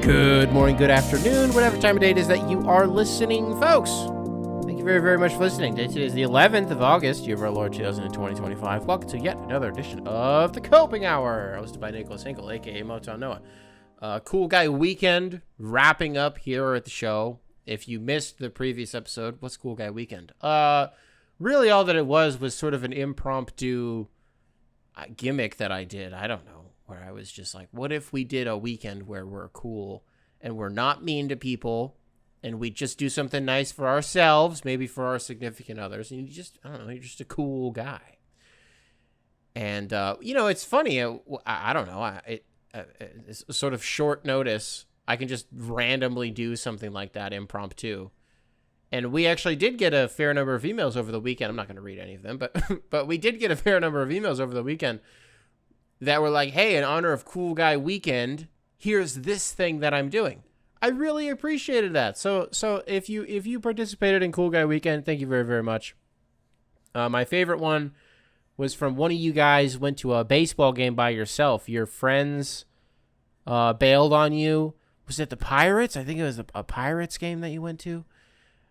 Good morning, good afternoon, whatever time of day it is that you are listening, folks. Thank you very, very much for listening. Today is the 11th of August, year of our Lord 2025. Welcome to yet another edition of the Coping Hour, hosted by Nicholas Hinkle, a.k.a. Motown Noah. Cool Guy Weekend wrapping up here at the show. If you missed the previous episode, what's Cool Guy Weekend? Really all that it was sort of an impromptu gimmick that I did. I don't know. Where I was just like, what if we did a weekend where we're cool and we're not mean to people and we just do something nice for ourselves, maybe for our significant others, and I don't know, you're just a cool guy. And, it's funny. I don't know. It's sort of short notice. I can just randomly do something like that impromptu. And we actually did get a fair number of emails over the weekend. I'm not going to read any of them, but we did get a fair number of emails over the weekend that were like, hey, in honor of Cool Guy Weekend, here's this thing that I'm doing. I really appreciated that. So if you participated in Cool Guy Weekend, thank you very, very much. My favorite one was from one of you guys went to a baseball game by yourself. Your friends bailed on you. Was it the Pirates? I think it was a Pirates game that you went to.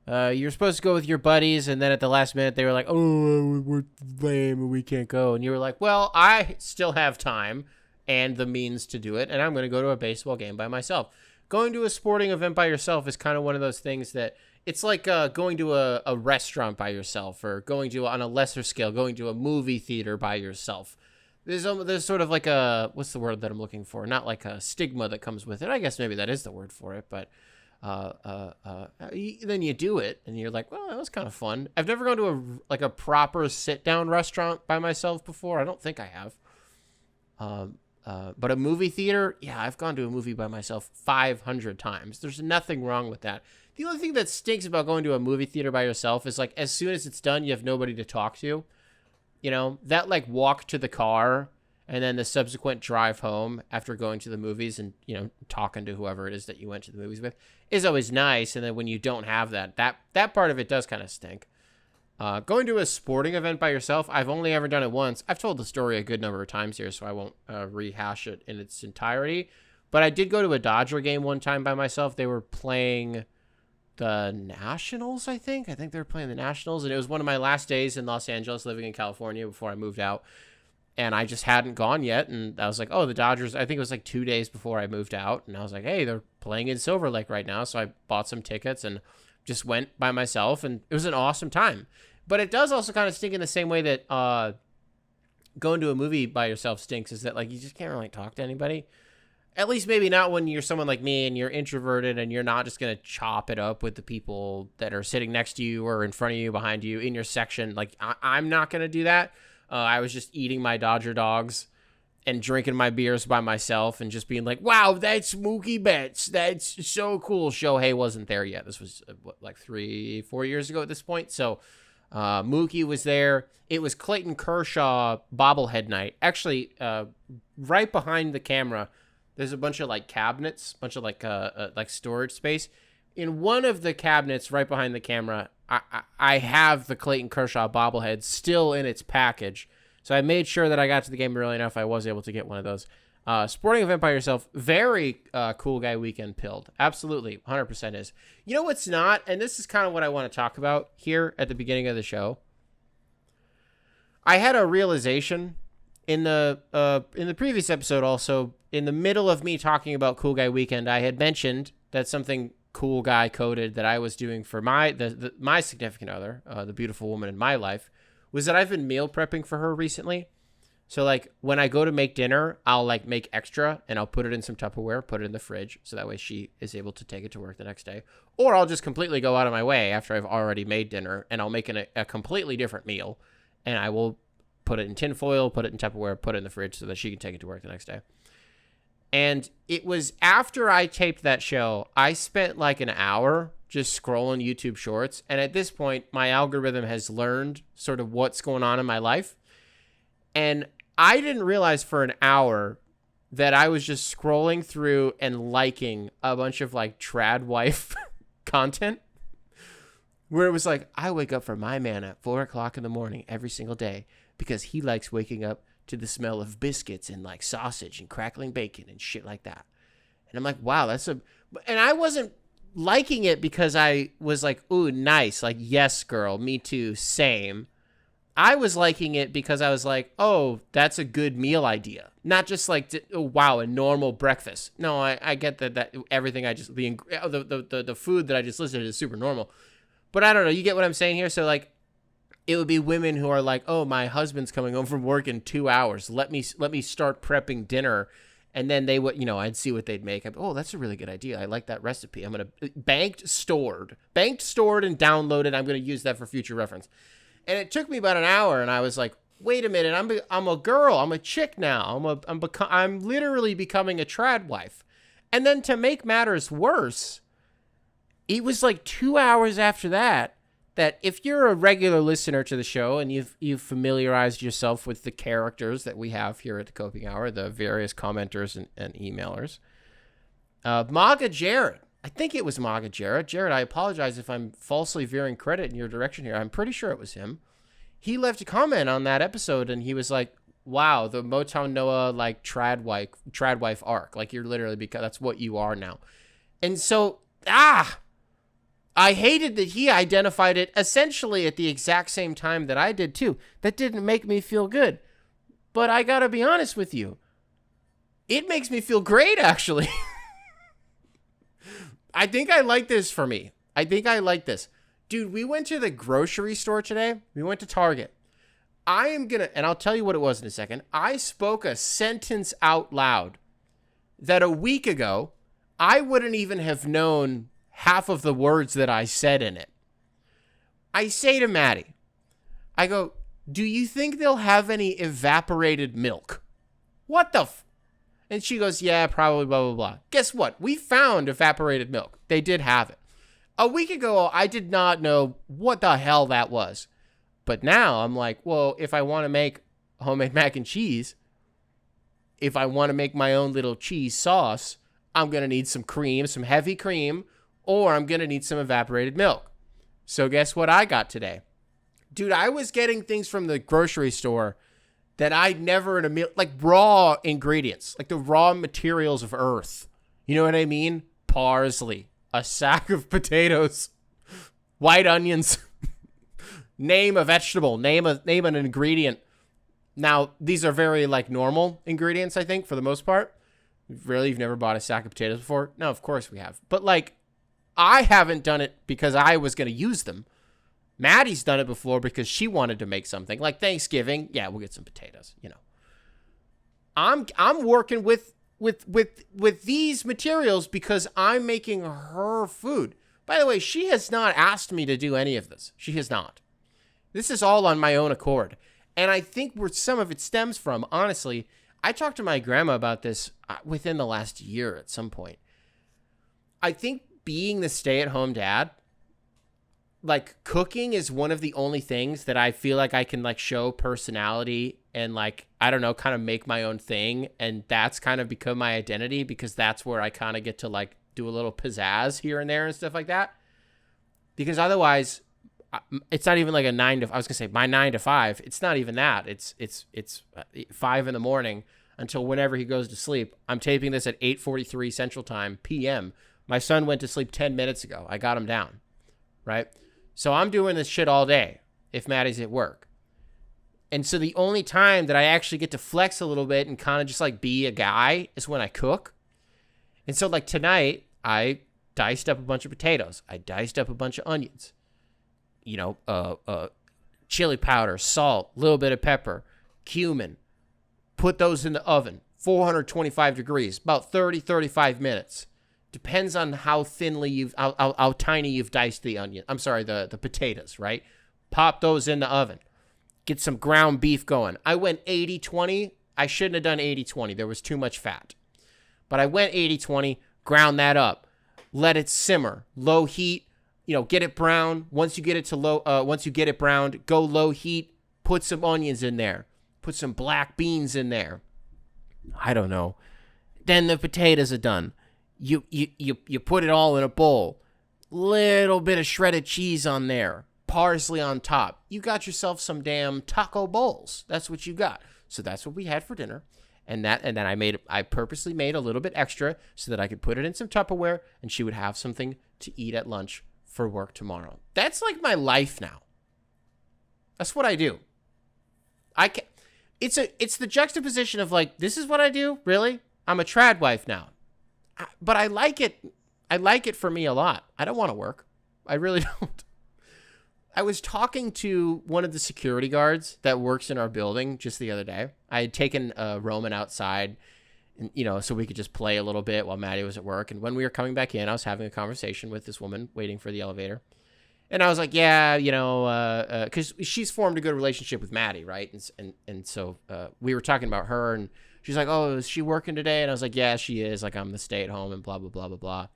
You're supposed to go with your buddies, and then at the last minute, they were like, oh, we're lame, and we can't go. And you were like, well, I still have time and the means to do it, and I'm going to go to a baseball game by myself. Going to a sporting event by yourself is kind of one of those things that it's like going to a restaurant by yourself, or going to, on a lesser scale, going to a movie theater by yourself. There's sort of like what's the word that I'm looking for? Not like a stigma that comes with it. I guess maybe that is the word for it, but then you do it and you're like, well, that was kind of fun. I've never gone to a proper sit down restaurant by myself before. I don't think I have. But a movie theater, yeah, I've gone to a movie by myself 500 times. There's nothing wrong with that. The only thing that stinks about going to a movie theater by yourself is like, as soon as it's done, you have nobody to talk to. You know, that like walk to the car and then the subsequent drive home after going to the movies and, talking to whoever it is that you went to the movies with is always nice. And then when you don't have that part of it does kind of stink. Going to a sporting event by yourself, I've only ever done it once. I've told the story a good number of times here, so I won't rehash it in its entirety. But I did go to a Dodger game one time by myself. They were playing the Nationals, I think. I think they were playing the Nationals. And it was one of my last days in Los Angeles living in California before I moved out. And I just hadn't gone yet. And I was like, oh, the Dodgers, I think it was like 2 days before I moved out. And I was like, hey, they're playing in Silver Lake right now. So I bought some tickets and just went by myself. And it was an awesome time. But it does also kind of stink in the same way that going to a movie by yourself stinks, is that like you just can't really talk to anybody. At least maybe not when you're someone like me and you're introverted and you're not just going to chop it up with the people that are sitting next to you or in front of you, behind you, in your section. Like I'm not going to do that. I was just eating my Dodger dogs and drinking my beers by myself and just being like, wow, that's Mookie Betts. That's so cool. Shohei wasn't there yet. This was like 3-4 years ago at this point. So Mookie was there. It was Clayton Kershaw bobblehead night. Actually, right behind the camera, there's a bunch of like cabinets, bunch of like storage space. In one of the cabinets right behind the camera, I have the Clayton Kershaw bobblehead still in its package. So I made sure that I got to the game early enough. I was able to get one of those. Sporting event by yourself, very Cool Guy Weekend pilled. Absolutely, 100% is. You know what's not? And this is kind of what I want to talk about here at the beginning of the show. I had a realization in the previous episode also, in the middle of me talking about Cool Guy Weekend, I had mentioned that something cool guy coded that I was doing for my significant other, the beautiful woman in my life, was that I've been meal prepping for her recently. So like when I go to make dinner, I'll like make extra and I'll put it in some Tupperware, put it in the fridge. So that way she is able to take it to work the next day. Or I'll just completely go out of my way after I've already made dinner and I'll make a completely different meal and I will put it in tin foil, put it in Tupperware, put it in the fridge so that she can take it to work the next day. And it was after I taped that show, I spent like an hour just scrolling YouTube shorts. And at this point, my algorithm has learned sort of what's going on in my life. And I didn't realize for an hour that I was just scrolling through and liking a bunch of like trad wife content where it was like, I wake up for my man at 4 o'clock in the morning every single day because he likes waking up to the smell of biscuits and like sausage and crackling bacon and shit like that. And I'm like, wow, and I wasn't liking it because I was like, ooh, nice. Like, yes, girl, me too, same. I was liking it because I was like, oh, that's a good meal idea. Not just like, oh, wow, a normal breakfast. No, I get that everything the food that I just listed is super normal. But I don't know. You get what I'm saying here? So like, it would be women who are like, oh, my husband's coming home from work in 2 hours. Let me start prepping dinner. And then they would, I'd see what they'd make. Oh, that's a really good idea. I like that recipe. I'm going to banked, stored, and downloaded. I'm going to use that for future reference. And it took me about an hour, and I was like, wait a minute, I'm a girl, I'm a chick now, I'm literally becoming a trad wife. And then to make matters worse, it was like 2 hours after that if you're a regular listener to the show and you've familiarized yourself with the characters that we have here at the Coping Hour, the various commenters and emailers, Maga Jared. I think it was Maga Jared. Jared, I apologize if I'm falsely veering credit in your direction here. I'm pretty sure it was him. He left a comment on that episode, and he was like, wow, the Motown Noah, like, trad wife arc. Like, you're literally, because that's what you are now. And so, I hated that he identified it essentially at the exact same time that I did, too. That didn't make me feel good. But I gotta be honest with you. It makes me feel great, actually. I think I like this for me. I think I like this. Dude, we went to the grocery store today. We went to Target. And I'll tell you what it was in a second. I spoke a sentence out loud that a week ago, I wouldn't even have known half of the words that I said in it. I say to Maddie, I go, do you think they'll have any evaporated milk? What the And she goes, yeah, probably, blah, blah, blah. Guess what? We found evaporated milk. They did have it. A week ago, I did not know what the hell that was. But now I'm like, well, if I want to make homemade mac and cheese, if I want to make my own little cheese sauce, I'm going to need some cream, some heavy cream, or I'm going to need some evaporated milk. So guess what I got today? Dude, I was getting things from the grocery store that I'd never in a meal, like raw ingredients, like the raw materials of earth. You know what I mean? Parsley, a sack of potatoes, white onions. Name a vegetable, name an ingredient. Now, these are very like normal ingredients, I think, for the most part. Really, you've never bought a sack of potatoes before? No, of course we have. But like, I haven't done it because I was going to use them. Maddie's done it before because she wanted to make something like Thanksgiving. Yeah, we'll get some potatoes, I'm working with these materials because I'm making her food. By the way, she has not asked me to do any of this. She has not. This is all on my own accord. And I think where some of it stems from, honestly, I talked to my grandma about this within the last year at some point. I think being the stay-at-home dad, like, cooking is one of the only things that I feel like I can, like, show personality and, like, I don't know, kind of make my own thing. And that's kind of become my identity because that's where I kind of get to, like, do a little pizzazz here and there and stuff like that. Because otherwise, it's not even like I was going to say my 9 to 5. It's not even that. It's 5 in the morning until whenever he goes to sleep. I'm taping this at 8:43 Central Time, PM. My son went to sleep 10 minutes ago. I got him down, right? So I'm doing this shit all day if Maddie's at work. And so the only time that I actually get to flex a little bit and kind of just like be a guy is when I cook. And so like tonight, I diced up a bunch of potatoes. I diced up a bunch of onions. Chili powder, salt, a little bit of pepper, cumin. Put those in the oven, 425 degrees, about 30, 35 minutes. Depends on how thinly how tiny you've diced the onion. I'm sorry, the potatoes, right? Pop those in the oven. Get some ground beef going. I went 80-20. I shouldn't have done 80-20. There was too much fat. But I went 80-20, ground that up. Let it simmer. Low heat. Get it brown. Once you get it browned, go low heat. Put some onions in there. Put some black beans in there. I don't know. Then the potatoes are done. You put it all in a bowl. Little bit of shredded cheese on there. Parsley on top. You got yourself some damn taco bowls. That's what you got. So that's what we had for dinner. And then I purposely made a little bit extra so that I could put it in some Tupperware and she would have something to eat at lunch for work tomorrow. That's like my life now. That's what I do. It's the juxtaposition of like, this is what I do? Really? I'm a trad wife now. But I like it. I like it for me a lot. I don't want to work. I really don't. I was talking to one of the security guards that works in our building just the other day. I had taken Roman outside, and, so we could just play a little bit while Maddie was at work. And when we were coming back in, I was having a conversation with this woman waiting for the elevator. And I was like, yeah, because she's formed a good relationship with Maddie, right? And so we were talking about her, and she's like, oh, is she working today? And I was like, yeah, she is. Like, I'm the stay-at-home and blah, blah, blah, blah, blah.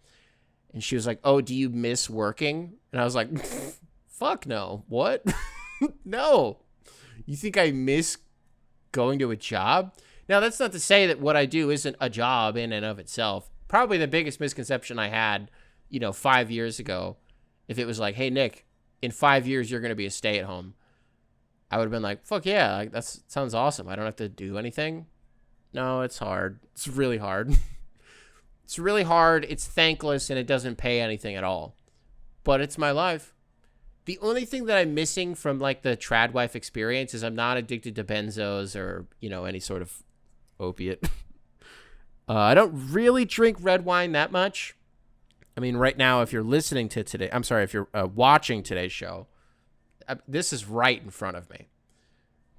And she was like, oh, do you miss working? And I was like, fuck no. What? No. You think I miss going to a job? Now, that's not to say that what I do isn't a job in and of itself. Probably the biggest misconception I had, 5 years ago, if it was like, hey, Nick, in 5 years, you're going to be a stay-at-home, I would have been like, fuck yeah, like, that sounds awesome. I don't have to do anything. No, it's hard. It's really hard. It's really hard. It's thankless, and it doesn't pay anything at all. But it's my life. The only thing that I'm missing from like the trad wife experience is I'm not addicted to benzos or, any sort of opiate. I don't really drink red wine that much. I mean, right now, if you're listening to today, I'm sorry, if you're watching today's show, this is right in front of me.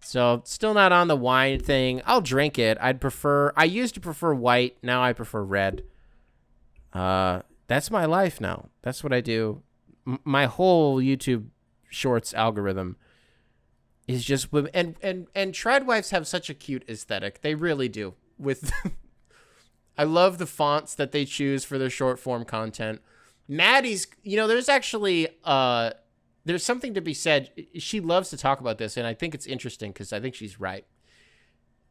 So still not on the wine thing. I'll drink it. I used to prefer white. Now I prefer red. That's my life now. That's what I do. My whole YouTube Shorts algorithm is just women. And trad wives have such a cute aesthetic. They really do. I love the fonts that they choose for their short form content. Maddie's, there's actually, there's something to be said. She loves to talk about this, and I think it's interesting because I think she's right.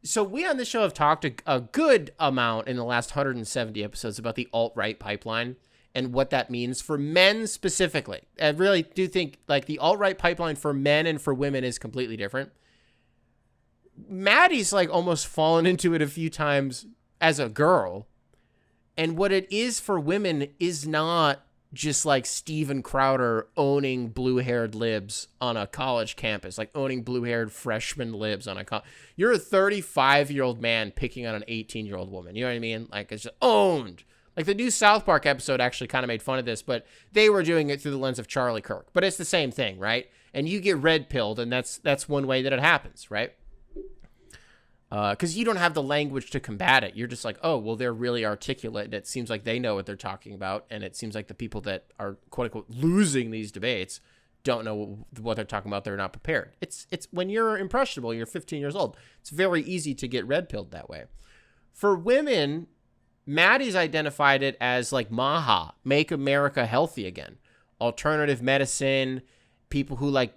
So we on this show have talked a good amount in the last 170 episodes about the alt-right pipeline and what that means for men specifically. I really do think like the alt-right pipeline for men and for women is completely different. Maddie's like almost fallen into it a few times as a girl. And what it is for women is not just like Steven Crowder owning blue-haired libs on a college campus, like owning blue-haired freshman libs on a You're a 35-year-old man picking on an 18-year-old woman. You know what I mean? Like, it's just owned. Like, the new South Park episode actually kind of made fun of this, but they were doing it through the lens of Charlie Kirk. But it's the same thing, right? And you get red-pilled, and that's one way that it happens, right? Because you don't have the language to combat it. You're just like, oh, well, they're really articulate. And it seems like they know what they're talking about. And it seems like the people that are, quote unquote, losing these debates don't know what they're talking about. They're not prepared. It's when you're impressionable, you're 15 years old. It's very easy to get red-pilled that way. For women, Maddie's identified it as like MAHA, Make America Healthy Again. Alternative medicine, people who like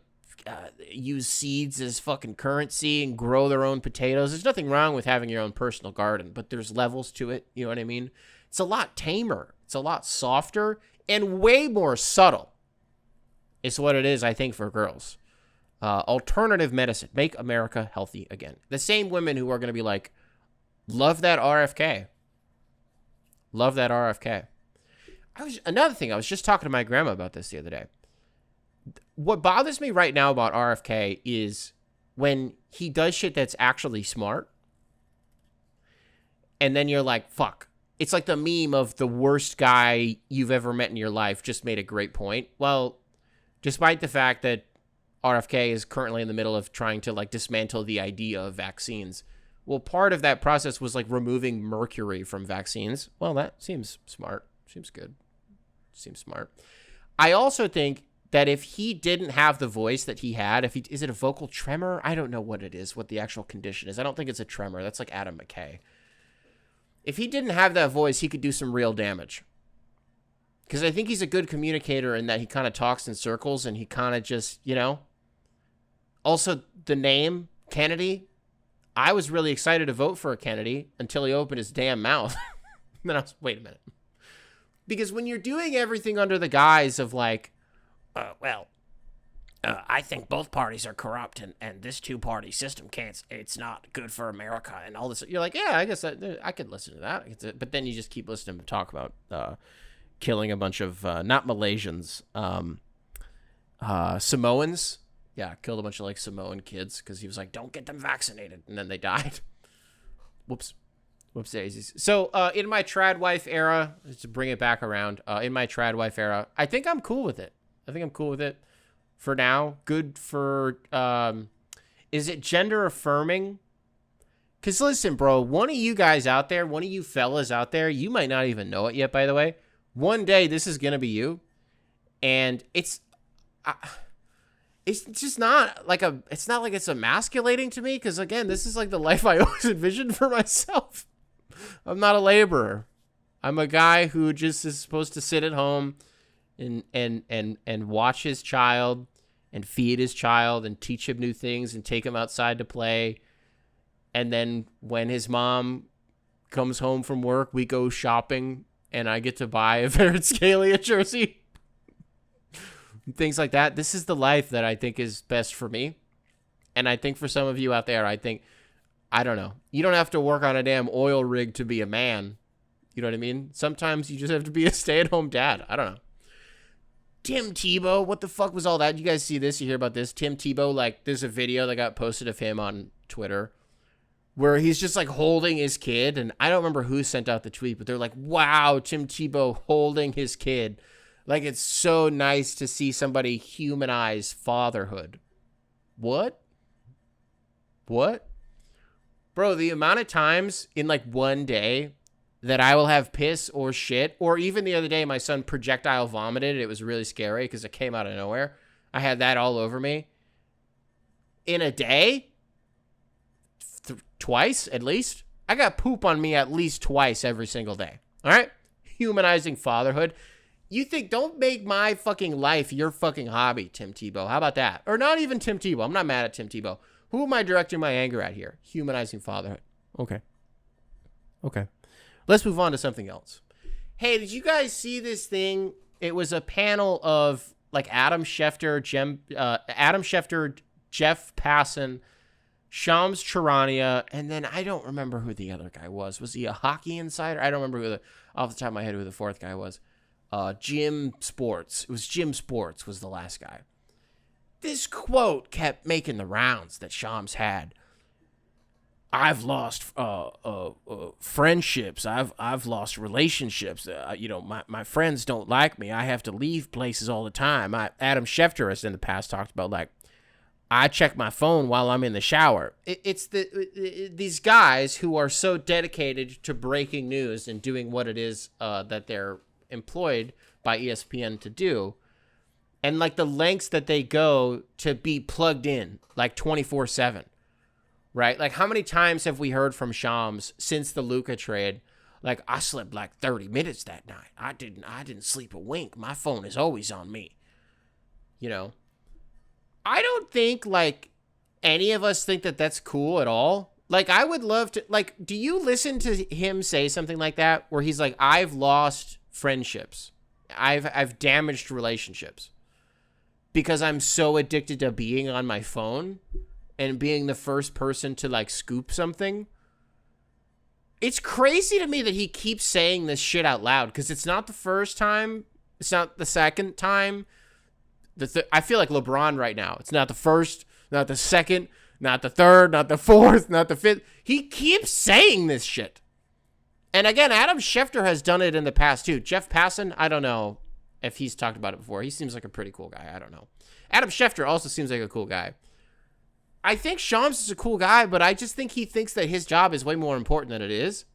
use seeds as fucking currency and grow their own potatoes. There's nothing wrong with having your own personal garden, but there's levels to it. You know what I mean? It's a lot tamer. It's a lot softer and way more subtle. It's what it is, I think, for girls. Alternative medicine. Make America Healthy Again. The same women who are going to be like, love that RFK. Love that RFK. Another thing, I was just talking to my grandma about this the other day. What bothers me right now about RFK is when he does shit that's actually smart. And then you're like, fuck. It's like the meme of the worst guy you've ever met in your life just made a great point. Well, despite the fact that RFK is currently in the middle of trying to like dismantle the idea of vaccines. Well, part of that process was like removing mercury from vaccines. Well, that seems smart. Seems good. Seems smart. I also think that if he didn't have the voice that he had, is it a vocal tremor? I don't know what it is, what the actual condition is. I don't think it's a tremor. That's like Adam McKay. If he didn't have that voice, he could do some real damage. Because I think he's a good communicator in that he kind of talks in circles and he kind of just, Also, the name, Kennedy, I was really excited to vote for a Kennedy until he opened his damn mouth. Then I was, wait a minute. Because when you're doing everything under the guise of like, I think both parties are corrupt, and this two-party system it's not good for America, and all this. You're like, yeah, I guess I could listen to that. But then you just keep listening to him talk about killing a bunch of, not Malaysians, Samoans. Yeah, killed a bunch of, like, Samoan kids because he was like, don't get them vaccinated, and then they died. Whoops daisies. So, in my trad wife era, to bring it back around, in my trad wife era, I think I'm cool with it. For now. Good for, is it gender affirming? Because listen, bro, one of you guys out there, one of you fellas out there, you might not even know it yet, by the way. One day, this is going to be you. And it's just not like it's emasculating to me. Because again, this is like the life I always envisioned for myself. I'm not a laborer. I'm a guy who just is supposed to sit at home and watch his child and feed his child and teach him new things and take him outside to play. And then when his mom comes home from work, we go shopping and I get to buy a Scalia jersey. Things like that. This is the life that I think is best for me. And I think for some of you out there, I don't know. You don't have to work on a damn oil rig to be a man. You know what I mean? Sometimes you just have to be a stay-at-home dad. I don't know. Tim Tebow, what the fuck was all that? You guys see this? You hear about this? Tim Tebow, like, there's a video that got posted of him on Twitter where he's just, like, holding his kid. And I don't remember who sent out the tweet, but they're like, wow, Tim Tebow holding his kid. Like, it's so nice to see somebody humanize fatherhood. What? Bro, the amount of times in, like, one day that I will have piss or shit, or even the other day my son projectile vomited. It was really scary because it came out of nowhere. I had that all over me. In a day, twice at least. I got poop on me at least twice every single day. All right? Humanizing fatherhood. You think, don't make my fucking life your fucking hobby, Tim Tebow. How about that? Or not even Tim Tebow. I'm not mad at Tim Tebow. Who am I directing my anger at here? Humanizing fatherhood. Okay. Let's move on to something else. Hey, did you guys see this thing? It was a panel of like Adam Schefter, Jeff Passan, Shams Charania, and then I don't remember who the other guy was. Was he a hockey insider? I don't remember off the top of my head who the fourth guy was. Jim Sports. It was Jim Sports was the last guy. This quote kept making the rounds that Shams had. I've lost friendships. I've lost relationships. My friends don't like me. I have to leave places all the time. Adam Schefter has in the past talked about, like, I check my phone while I'm in the shower. It's these guys who are so dedicated to breaking news and doing what it is that they're employed by ESPN to do, and like the lengths that they go to be plugged in like 24/7. Right? Like, how many times have we heard from Shams since the Luka trade? Like, I slept like 30 minutes that night. I didn't sleep a wink. My phone is always on me. You know? I don't think, like, any of us think that that's cool at all. Like, I would love to, like, do you listen to him say something like that? Where he's like, I've lost friendships. I've damaged relationships. Because I'm so addicted to being on my phone. And being the first person to, like, scoop something. It's crazy to me that he keeps saying this shit out loud. Because it's not the first time. It's not the second time. I feel like LeBron right now. It's not the first, not the second, not the third, not the fourth, not the fifth. He keeps saying this shit. And again, Adam Schefter has done it in the past, too. Jeff Passan, I don't know if he's talked about it before. He seems like a pretty cool guy. I don't know. Adam Schefter also seems like a cool guy. I think Shams is a cool guy, but I just think he thinks that his job is way more important than it is.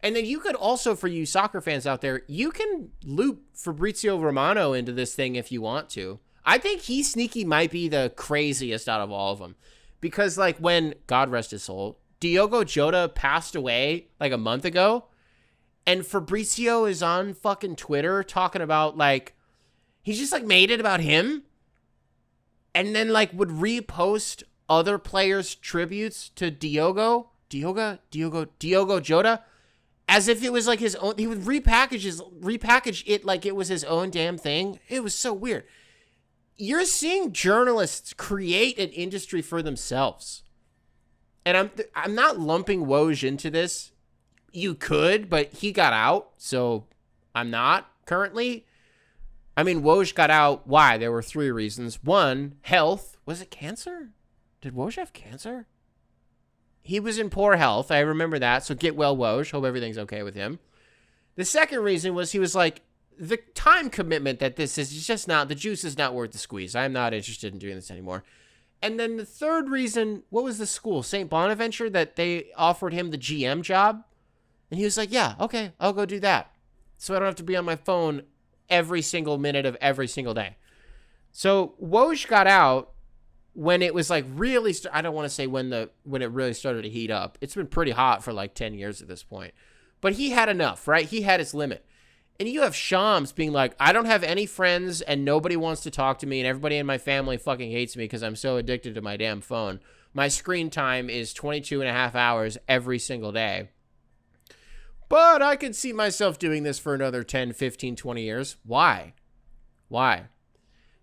And then you could also, for you soccer fans out there, you can loop Fabrizio Romano into this thing if you want to. I think he sneaky might be the craziest out of all of them. Because, like, when, God rest his soul, Diogo Jota passed away, like, a month ago, and Fabrizio is on fucking Twitter talking about, like, he's just, like, made it about him. And then, like, would repost other players' tributes to Diogo Jota, as if it was like his own. He would repackage it like it was his own damn thing. It was so weird. you're seeing journalists create an industry for themselves. And I'm not lumping Woj into this. You could, but he got out, so I'm not currently. I mean, Woj got out. Why? There were 3 reasons. 1, health. Was it cancer? Did Woj have cancer? He was in poor health. I remember that. So get well, Woj. Hope everything's okay with him. The second reason was he was like, the time commitment that this is just not, the juice is not worth the squeeze. I'm not interested in doing this anymore. And then the third reason, what was the school? St. Bonaventure, that they offered him the GM job. And he was like, yeah, okay, I'll go do that. So I don't have to be on my phone every single minute of every single day. So Woj got out when it was like really, I don't want to say when it really started to heat up. It's been pretty hot for like 10 years at this point. But he had enough, right? He had his limit. And you have Shams being like, I don't have any friends and nobody wants to talk to me and everybody in my family fucking hates me because I'm so addicted to my damn phone. My screen time is 22 and a half hours every single day. But I could see myself doing this for another 10, 15, 20 years. Why?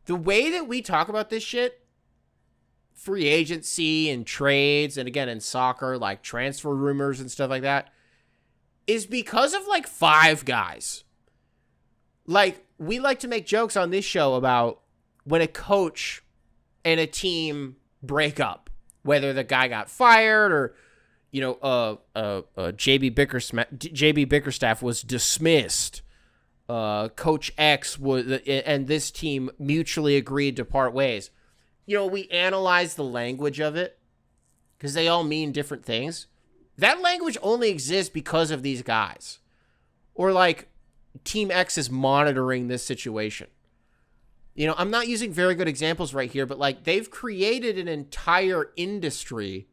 The way that we talk about this shit, free agency and trades, and again in soccer, like transfer rumors and stuff like that, is because of like 5 guys. Like, we like to make jokes on this show about when a coach and a team break up, whether the guy got fired or, you know, JB Bickerstaff was dismissed. Coach X was, and this team mutually agreed to part ways. You know, we analyze the language of it because they all mean different things. That language only exists because of these guys. Or like, Team X is monitoring this situation. You know, I'm not using very good examples right here, but like, they've created an entire industry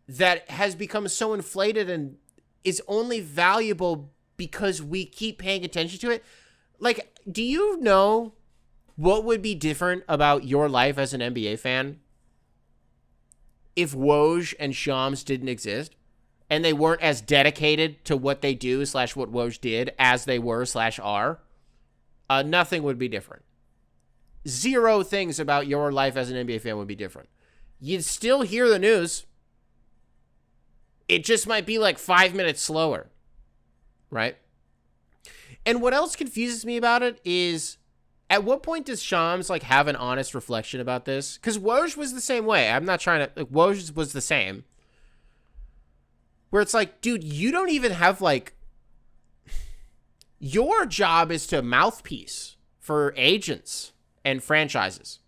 that has become so inflated and is only valuable because we keep paying attention to it. Like, do you know what would be different about your life as an NBA fan if Woj and Shams didn't exist and they weren't as dedicated to what they do / what Woj did as they were / are? Nothing would be different. 0 things about your life as an NBA fan would be different. You'd still hear the news. It just might be like 5 minutes slower, right? And what else confuses me about it is, at what point does Shams like have an honest reflection about this? Because Woj was the same way. I'm not trying to, like, Woj was the same. Where it's like, dude, you don't even have like, your job is to mouthpiece for agents and franchises.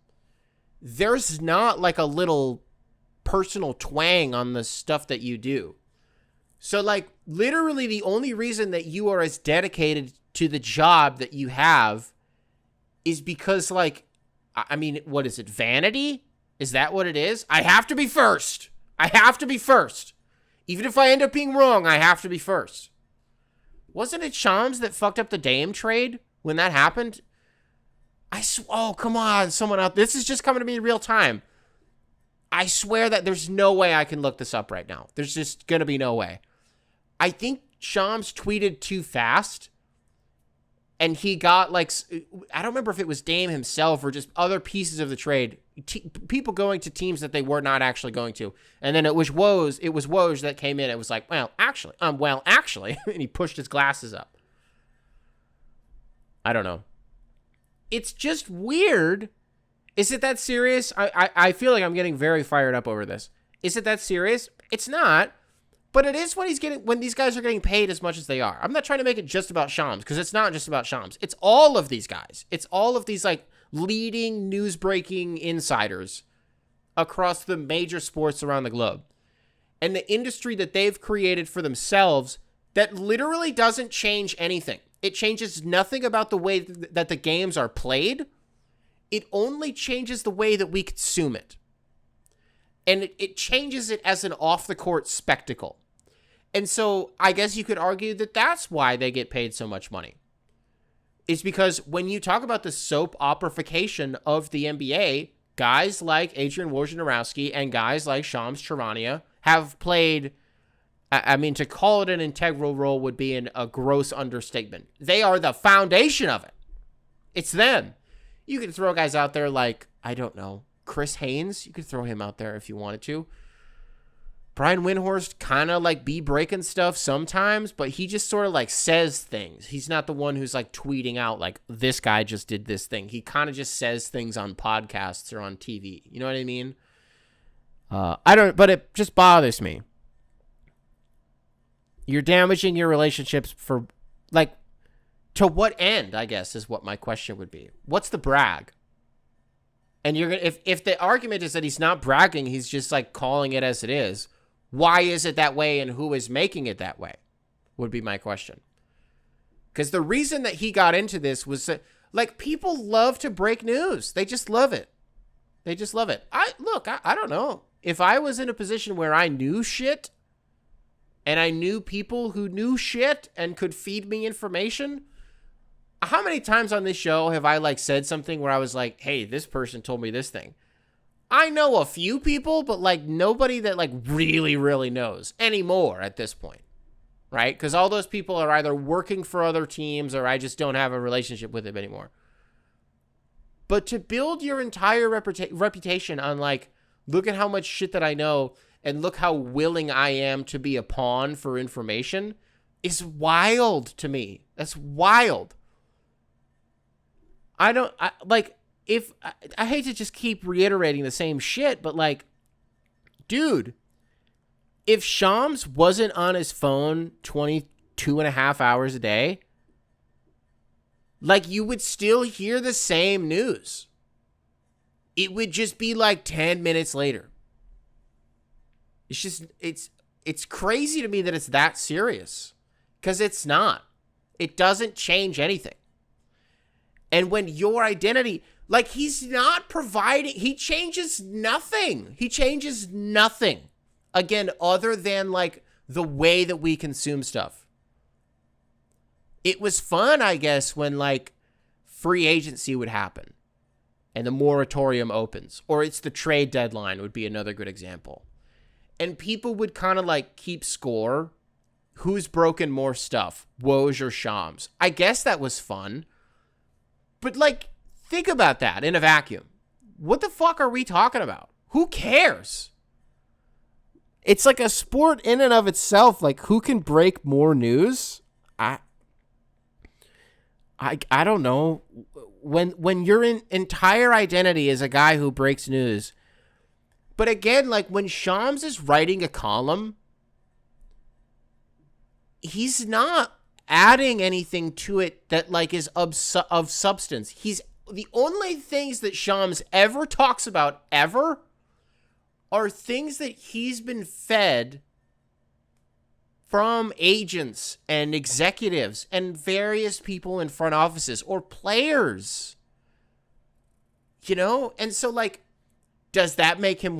There's not like a little personal twang on the stuff that you do. So like, literally the only reason that you are as dedicated to the job that you have is because, like, I mean, what is it? Vanity? Is that what it is? I have to be first. I have to be first. Even if I end up being wrong, I have to be first. Wasn't it Shams that fucked up the Dame trade when that happened? Oh, come on, someone out. This is just coming to me in real time. I swear that there's no way I can look this up right now. There's just going to be no way. I think Shams tweeted too fast. And he got, like, I don't remember if it was Dame himself or just other pieces of the trade. People going to teams that they were not actually going to. And then it was Woj that came in. It was like, well, actually. And he pushed his glasses up. I don't know. It's just weird. Is it that serious? I feel like I'm getting very fired up over this. Is it that serious? It's not. But it is when these guys are getting paid as much as they are. I'm not trying to make it just about Shams, because it's not just about Shams. It's all of these guys. It's all of these like leading news-breaking insiders across the major sports around the globe. And the industry that they've created for themselves that literally doesn't change anything. It changes nothing about the way that the games are played. It only changes the way that we consume it. And it changes it as an off-the-court spectacle. And so I guess you could argue that that's why they get paid so much money. It's because when you talk about the soap operification of the NBA, guys like Adrian Wojnarowski and guys like Shams Charania have played, I mean, to call it an integral role would be a gross understatement. They are the foundation of it. It's them. You could throw guys out there like, I don't know, Chris Haynes. You could throw him out there if you wanted to. Brian Windhorst kind of like be breaking stuff sometimes, but he just sort of like says things. He's not the one who's like tweeting out like, this guy just did this thing. He kind of just says things on podcasts or on TV. You know what I mean? But it just bothers me. You're damaging your relationships for like, to what end, I guess, is what my question would be. What's the brag? And you're gonna, if the argument is that he's not bragging, he's just like calling it as it is. Why is it that way, and who is making it that way? Would be my question. Because the reason that he got into this was that, like, people love to break news. They just love it. They just love it. I don't know. If I was in a position where I knew shit, and I knew people who knew shit and could feed me information, how many times on this show have I like said something where I was like, hey, this person told me this thing? I know a few people, but like nobody that like really, really knows anymore at this point, right? Because all those people are either working for other teams or I just don't have a relationship with them anymore. But to build your entire reputation on like, look at how much shit that I know and look how willing I am to be a pawn for information is wild to me. That's wild. I hate to just keep reiterating the same shit, but like, dude, if Shams wasn't on his phone 22 and a half hours a day, like you would still hear the same news. It would just be like 10 minutes later. It's just, it's crazy to me that it's that serious, because it's not. It doesn't change anything. And when your identity, like he's not providing, he changes nothing. He changes nothing. Again, other than like the way that we consume stuff. It was fun, I guess, when like free agency would happen and the moratorium opens, or it's the trade deadline would be another good example. And people would kind of like keep score. Who's broken more stuff, Woj or Shams? I guess that was fun. But, like, think about that in a vacuum. What the fuck are we talking about? Who cares? It's like a sport in and of itself. Like, who can break more news? I don't know. When your entire identity is a guy who breaks news. But again, like, when Shams is writing a column, he's not adding anything to it that like is of substance. He's the only things that Shams ever talks about ever are things that he's been fed from agents and executives and various people in front offices or players, you know? And so like, does that make him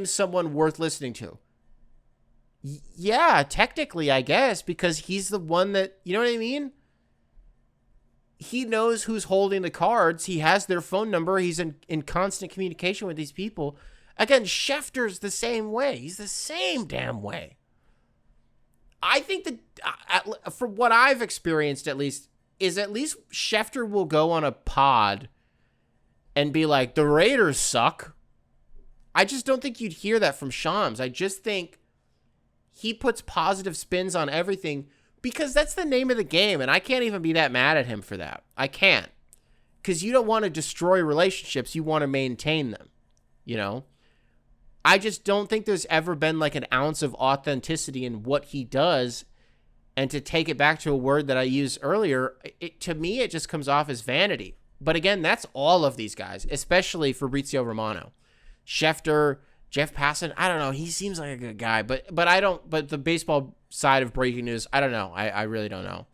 someone worth listening to? Yeah, technically, I guess, because he's the one that, you know what I mean? He knows who's holding the cards. He has their phone number. He's in constant communication with these people. Again, Schefter's the same way. He's the same damn way. I think that, from what I've experienced at least Schefter will go on a pod and be like, the Raiders suck. I just don't think you'd hear that from Shams. I just think he puts positive spins on everything because that's the name of the game, and I can't even be that mad at him for that. I can't. Because you don't want to destroy relationships. You want to maintain them, you know? I just don't think there's ever been like an ounce of authenticity in what he does. And to take it back to a word that I used earlier, to me, it just comes off as vanity. But again, that's all of these guys, especially Fabrizio Romano. Schefter, Jeff Passan, I don't know. He seems like a good guy, but the baseball side of breaking news, I don't know. I really don't know.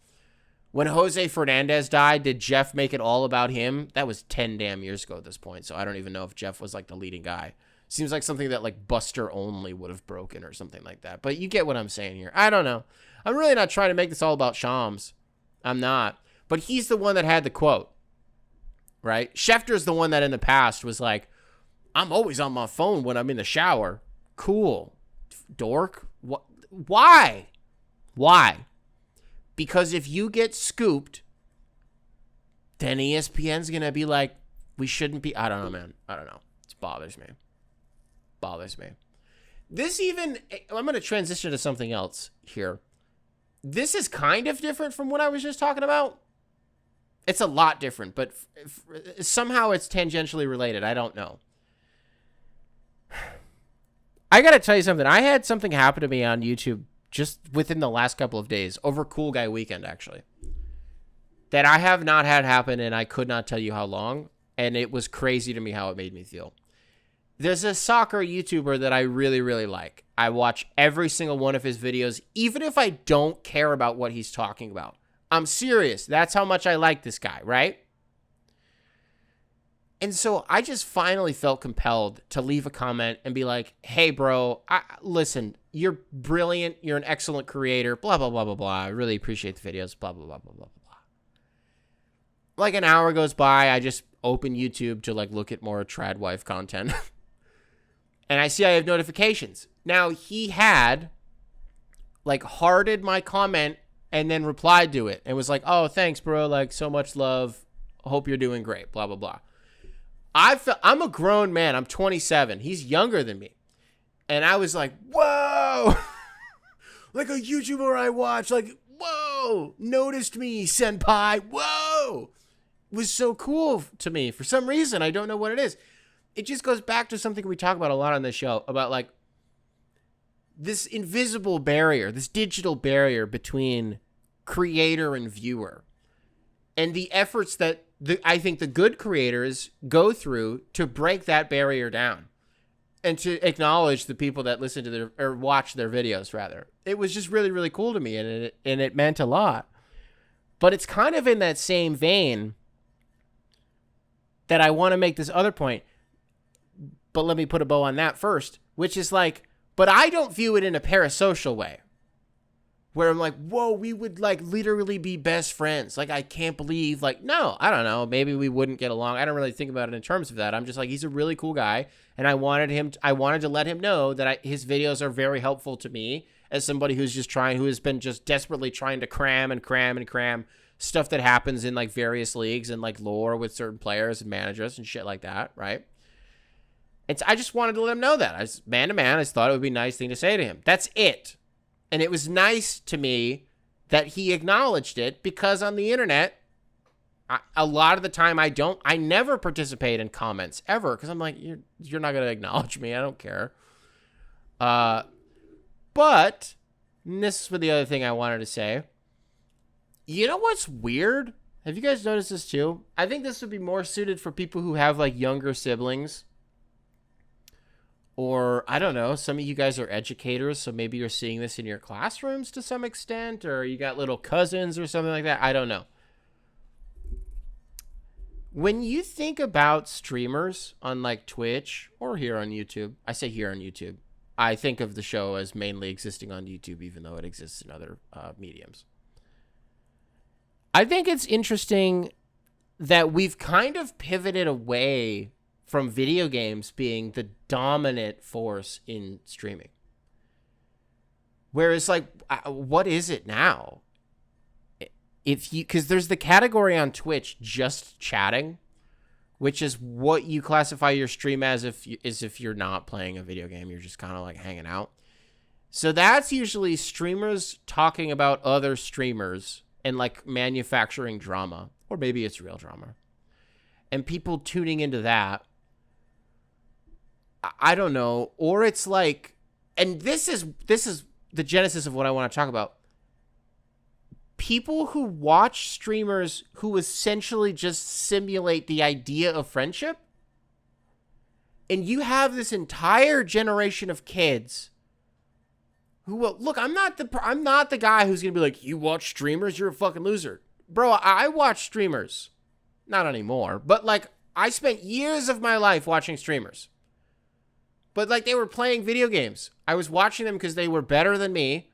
When Jose Fernandez died, did Jeff make it all about him? That was 10 damn years ago at this point, so I don't even know if Jeff was like the leading guy. Seems like something that like Buster Only would have broken or something like that. But you get what I'm saying here. I don't know. I'm really not trying to make this all about Shams. I'm not. But he's the one that had the quote, right? Schefter's the one that in the past was like, I'm always on my phone when I'm in the shower. Cool. Dork. What? Why? Why? Because if you get scooped, then ESPN's going to be like, we shouldn't be. I don't know, man. I don't know. It bothers me. This even, I'm going to transition to something else here. This is kind of different from what I was just talking about. It's a lot different, but somehow it's tangentially related. I don't know. I got to tell you something. I had something happen to me on YouTube just within the last couple of days, over Cool Guy Weekend, actually, that I have not had happen, and I could not tell you how long, and it was crazy to me how it made me feel. There's a soccer YouTuber that I really, really like. I watch every single one of his videos, even if I don't care about what he's talking about. I'm serious. That's how much I like this guy, right? And so I just finally felt compelled to leave a comment and be like, hey, bro, listen, you're brilliant. You're an excellent creator, blah, blah, blah, blah, blah. I really appreciate the videos, blah, blah, blah, blah, blah, blah. Like an hour goes by, I just open YouTube to like look at more Tradwife content. And I see I have notifications. Now, he had like hearted my comment and then replied to it and was like, oh, thanks, bro. Like, so much love. Hope you're doing great. Blah, blah, blah. I'm a grown man. I'm 27. He's younger than me. And I was like, whoa. Like a YouTuber I watch. Like, whoa. Noticed me, senpai. Whoa. It was so cool to me. For some reason, I don't know what it is. It just goes back to something we talk about a lot on this show, about like this invisible barrier, this digital barrier between creator and viewer, and the efforts that I think the good creators go through to break that barrier down and to acknowledge the people that listen to their, or watch their videos rather. It was just really, really cool to me, and it meant a lot. But it's kind of in that same vein that I want to make this other point. But let me put a bow on that first, which is like, but I don't view it in a parasocial way where I'm like, whoa, we would like literally be best friends. Like, I can't believe, like, no, I don't know. Maybe we wouldn't get along. I don't really think about it in terms of that. I'm just like, he's a really cool guy. And I wanted to let him know that his videos are very helpful to me as somebody who has been just desperately trying to cram stuff that happens in like various leagues and like lore with certain players and managers and shit like that. Right. I just wanted to let him know that. I was man to man. I just thought it would be a nice thing to say to him. That's it. And it was nice to me that he acknowledged it, because on the internet, a lot of the time I never participate in comments ever, because I'm like, you're not going to acknowledge me. I don't care. But this is the other thing I wanted to say. You know what's weird? Have you guys noticed this too? I think this would be more suited for people who have like younger siblings. Or, I don't know, some of you guys are educators, so maybe you're seeing this in your classrooms to some extent, or you got little cousins or something like that. I don't know. When you think about streamers on like Twitch or here on YouTube, I say here on YouTube, I think of the show as mainly existing on YouTube, even though it exists in other mediums. I think it's interesting that we've kind of pivoted away from video games being the dominant force in streaming. Whereas, like, what is it now? Because there's the category on Twitch, just chatting, which is what you classify your stream as if you're not playing a video game, you're just kind of like hanging out. So that's usually streamers talking about other streamers and like manufacturing drama, or maybe it's real drama, and people tuning into that. I don't know. Or it's like, and this is the genesis of what I want to talk about. People who watch streamers who essentially just simulate the idea of friendship. And you have this entire generation of kids who will, look, I'm not the guy who's going to be like, you watch streamers, you're a fucking loser. Bro, I watch streamers. Not anymore, but like I spent years of my life watching streamers. But like they were playing video games. I was watching them because they were better than me.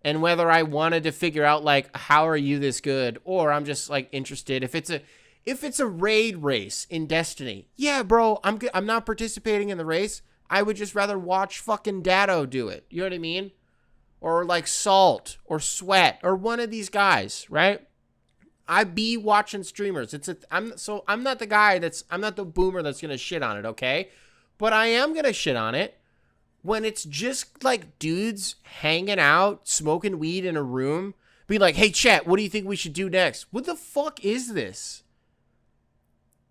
And whether I wanted to figure out like, how are you this good? Or I'm just like interested. If it's a raid race in Destiny. Yeah, bro, I'm not participating in the race. I would just rather watch fucking Datto do it. You know what I mean? Or like Salt or Sweat or one of these guys, right? I be watching streamers. I'm not the guy I'm not the boomer that's gonna shit on it, okay? But I am gonna shit on it when it's just like dudes hanging out, smoking weed in a room, be like, hey chat, what do you think we should do next? What the fuck is this?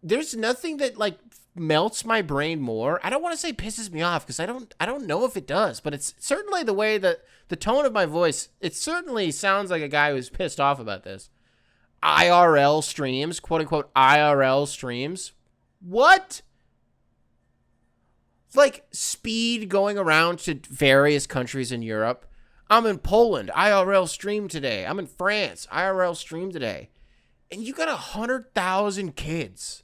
There's nothing that like melts my brain more. I don't want to say pisses me off because I don't know if it does, but it's certainly the way that the tone of my voice, it certainly sounds like a guy who's pissed off about this. IRL streams, quote unquote IRL streams. What? Like Speed going around to various countries in Europe. I'm in Poland, IRL stream today. I'm in France, IRL stream today. And you got 100,000 kids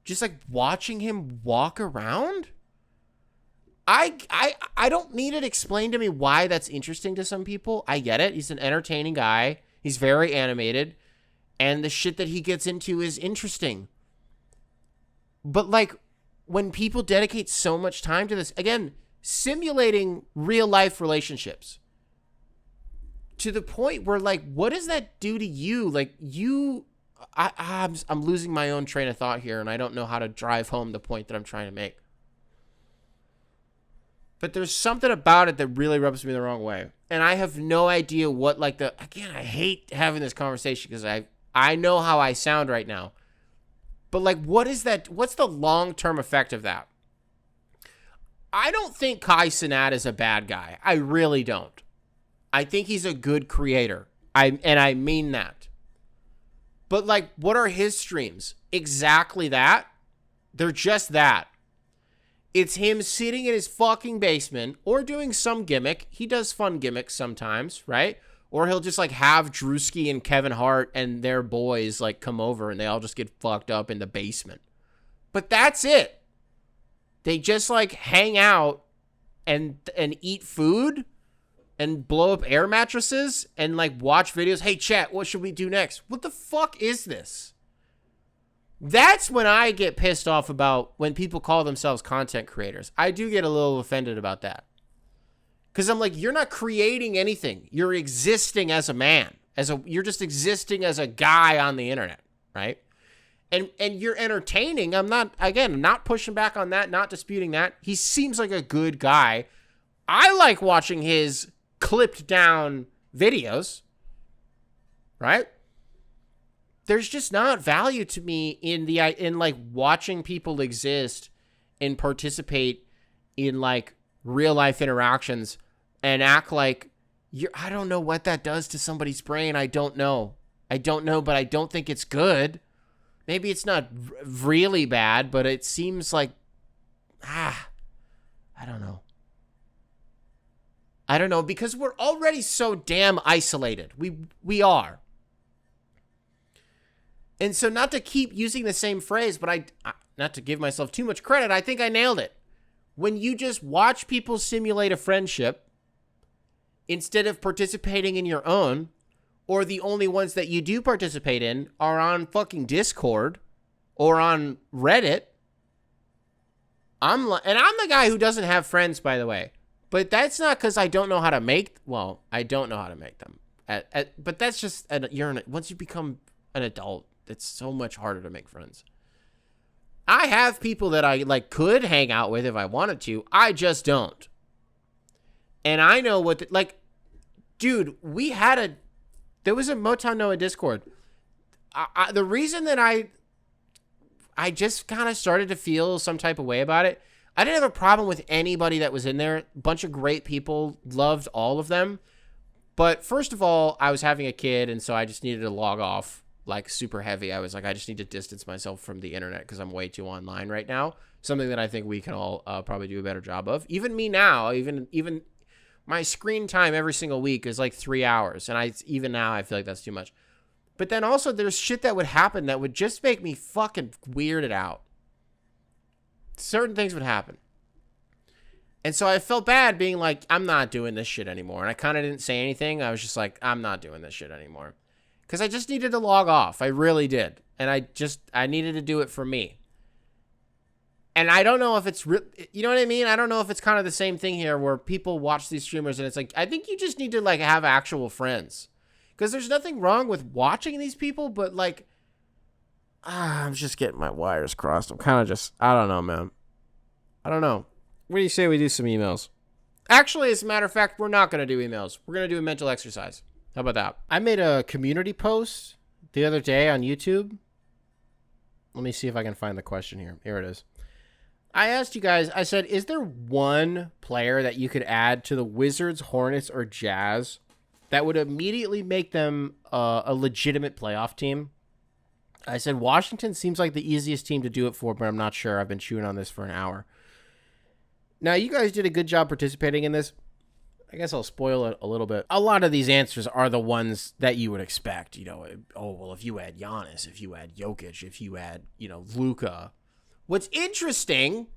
just like watching him walk around? I don't need it explained to me why that's interesting to some people. I get it. He's an entertaining guy. He's very animated. And the shit that he gets into is interesting. But like when people dedicate so much time to this, again, simulating real life relationships to the point where like, what does that do to you? Like I'm losing my own train of thought here, and I don't know how to drive home the point that I'm trying to make. But there's something about it that really rubs me the wrong way. And I have no idea what, like, again, I hate having this conversation because I know how I sound right now. But, like, what's the long-term effect of that? I don't think Kai Cenat is a bad guy. I really don't. I think he's a good creator. I mean that. But, like, what are his streams? Exactly that. They're just that. It's him sitting in his fucking basement or doing some gimmick. He does fun gimmicks sometimes, right? Or he'll just, like, have Drewski and Kevin Hart and their boys, like, come over and they all just get fucked up in the basement. But that's it. They just, like, hang out and eat food and blow up air mattresses and like watch videos. Hey chat, what should we do next? What the fuck is this? That's when I get pissed off about when people call themselves content creators. I do get a little offended about that. Cause I'm like, you're not creating anything. You're existing as a man. You're just existing as a guy on the internet, right? And you're entertaining. I'm not pushing back on that, not disputing that. He seems like a good guy. I like watching his clipped down videos, right? There's just not value to me in like watching people exist and participate in like real life interactions and act like I don't know what that does to somebody's brain. I don't know, but I don't think it's good. Maybe it's not really bad, but it seems like, I don't know. I don't know, because we're already so damn isolated. We are. And so not to keep using the same phrase, but not to give myself too much credit, I think I nailed it. When you just watch people simulate a friendship instead of participating in your own, or the only ones that you do participate in are on fucking Discord or on Reddit. I'm the guy who doesn't have friends, by the way. But that's not because I don't know how to make. Well, I don't know how to make them. But that's just once you become an adult, it's so much harder to make friends. I have people that I like could hang out with if I wanted to. I just don't. And I know dude. There was a Motown Noah Discord. The reason that I just kind of started to feel some type of way about it. I didn't have a problem with anybody that was in there. A bunch of great people, loved all of them. But first of all, I was having a kid, and so I just needed to log off like super heavy. I was like, I just need to distance myself from the internet because I'm way too online right now. Something that I think we can all probably do a better job of. Even me now, even my screen time every single week is like 3 hours. And even now I feel like that's too much. But then also there's shit that would happen that would just make me fucking weirded out. Certain things would happen. And so I felt bad being like, I'm not doing this shit anymore. And I kind of didn't say anything. I was just like, I'm not doing this shit anymore. Because I just needed to log off. I really did. And I needed to do it for me. And I don't know if it's, you know what I mean? I don't know if it's kind of the same thing here where people watch these streamers and it's like, I think you just need to like have actual friends. Because there's nothing wrong with watching these people, but like, I'm just getting my wires crossed. I'm kind of just, I don't know, man. I don't know. What do you say we do some emails? Actually, as a matter of fact, we're not going to do emails. We're going to do a mental exercise. How about that? I made a community post the other day on YouTube. Let me see if I can find the question here. Here it is. I asked you guys, I said, is there one player that you could add to the Wizards, Hornets, or Jazz that would immediately make them a legitimate playoff team? I said, Washington seems like the easiest team to do it for, but I'm not sure. I've been chewing on this for an hour. Now, you guys did a good job participating in this. I guess I'll spoil it a little bit. A lot of these answers are the ones that you would expect. You know, oh, well, if you had Giannis, if you had Jokic, if you had, Luka. What's interesting